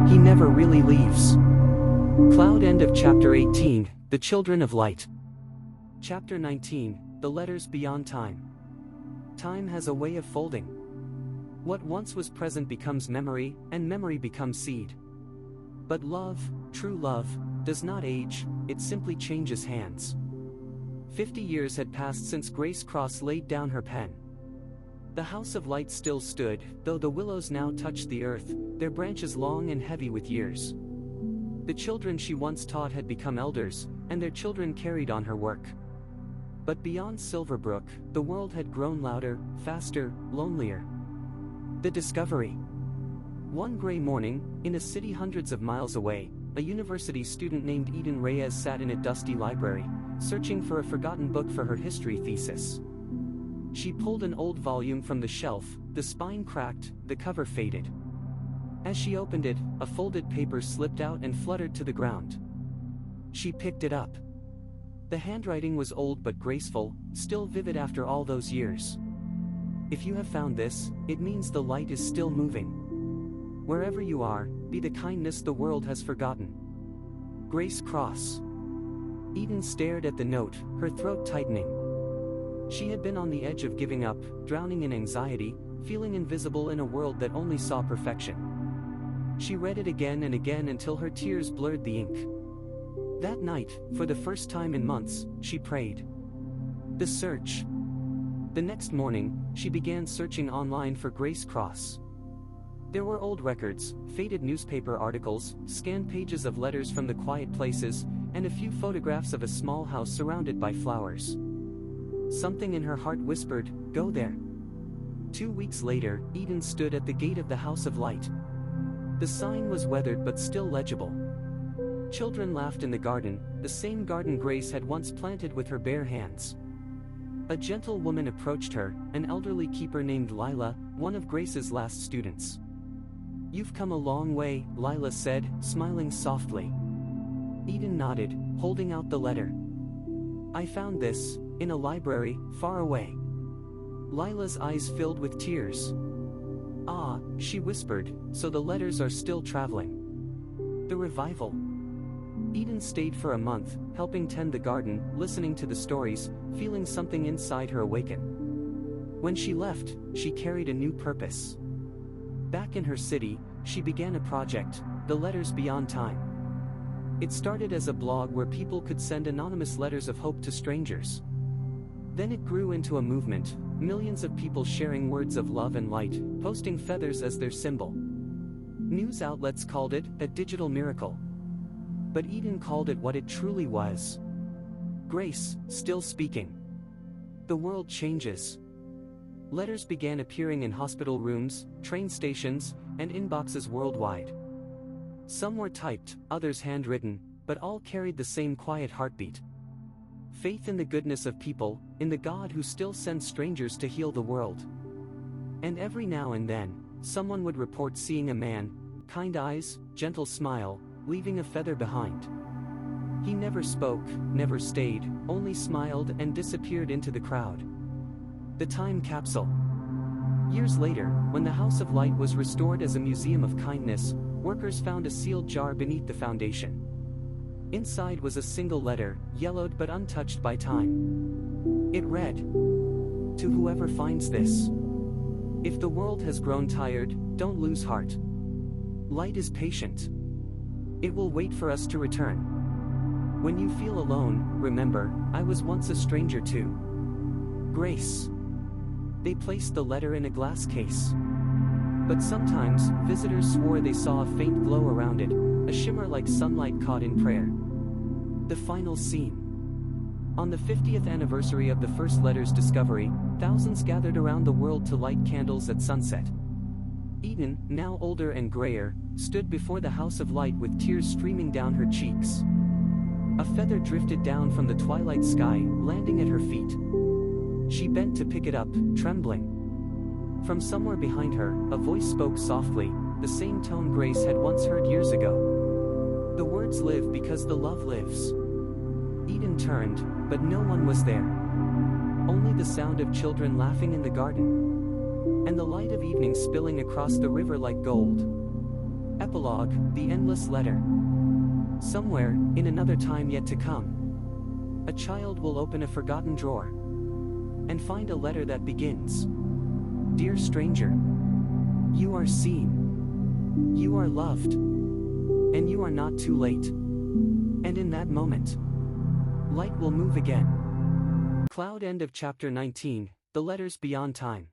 He never really leaves. Cloud. End of Chapter 18, The Children of Light. Chapter 19, The Letters Beyond Time. Time has a way of folding. What once was present becomes memory, and memory becomes seed. But love, true love, does not age, it simply changes hands. 50 years had passed since Grace Cross laid down her pen. The House of Light still stood, though the willows now touched the earth, their branches long and heavy with years. The children she once taught had become elders, and their children carried on her work. But beyond Silverbrook, the world had grown louder, faster, lonelier. The discovery. One gray morning, in a city hundreds of miles away, a university student named Eden Reyes sat in a dusty library, searching for a forgotten book for her history thesis. She pulled an old volume from the shelf, the spine cracked, the cover faded. As she opened it, a folded paper slipped out and fluttered to the ground. She picked it up. The handwriting was old but graceful, still vivid after all those years. If you have found this, it means the light is still moving. Wherever you are, be the kindness the world has forgotten. Grace Cross. Eden stared at the note, her throat tightening. She had been on the edge of giving up, drowning in anxiety, feeling invisible in a world that only saw perfection. She read it again and again until her tears blurred the ink. That night, for the first time in months, she prayed. The search. The next morning, she began searching online for Grace Cross. There were old records, faded newspaper articles, scanned pages of letters from the quiet places, and a few photographs of a small house surrounded by flowers. Something in her heart whispered, go there. 2 weeks later, Eden stood at the gate of the House of Light. The sign was weathered but still legible. Children laughed in the garden, the same garden Grace had once planted with her bare hands. A gentle woman approached her, an elderly keeper named Lila, one of Grace's last students. You've come a long way, Lila said, smiling softly. Eden nodded, holding out the letter. I found this, in a library, far away. Lila's eyes filled with tears. Ah, she whispered, so the letters are still traveling. The revival. Eden stayed for a month, helping tend the garden, listening to the stories, feeling something inside her awaken. When she left, she carried a new purpose. Back in her city, she began a project, The Letters Beyond Time. It started as a blog where people could send anonymous letters of hope to strangers. Then it grew into a movement, millions of people sharing words of love and light, posting feathers as their symbol. News outlets called it a digital miracle. But Eden called it what it truly was. Grace, still speaking. The world changes. Letters began appearing in hospital rooms, train stations, and inboxes worldwide. Some were typed, others handwritten, but all carried the same quiet heartbeat. Faith in the goodness of people, in the God who still sends strangers to heal the world. And every now and then, someone would report seeing a man, kind eyes, gentle smile, leaving a feather behind. He never spoke, never stayed, only smiled and disappeared into the crowd. The time capsule. Years later, when the House of Light was restored as a museum of kindness, workers found a sealed jar beneath the foundation. Inside was a single letter, yellowed but untouched by time. It read, "To whoever finds this. If the world has grown tired, don't lose heart. Light is patient. It will wait for us to return. When you feel alone, remember, I was once a stranger too. Grace." They placed the letter in a glass case. But sometimes, visitors swore they saw a faint glow around it, a shimmer like sunlight caught in prayer. The final scene. On the 50th anniversary of the first letter's discovery, thousands gathered around the world to light candles at sunset. Eden, now older and grayer, stood before the House of Light with tears streaming down her cheeks. A feather drifted down from the twilight sky, landing at her feet. She bent to pick it up, trembling. From somewhere behind her, a voice spoke softly, the same tone Grace had once heard years ago. "The words live because the love lives." Eden turned, but no one was there. Only the sound of children laughing in the garden. And the light of evening spilling across the river like gold. Epilogue, the endless letter. Somewhere, in another time yet to come, a child will open a forgotten drawer and find a letter that begins, "Dear stranger, you are seen, you are loved, and you are not too late." And in that moment, light will move again. Cloud. End of chapter 19, The Letters Beyond Time.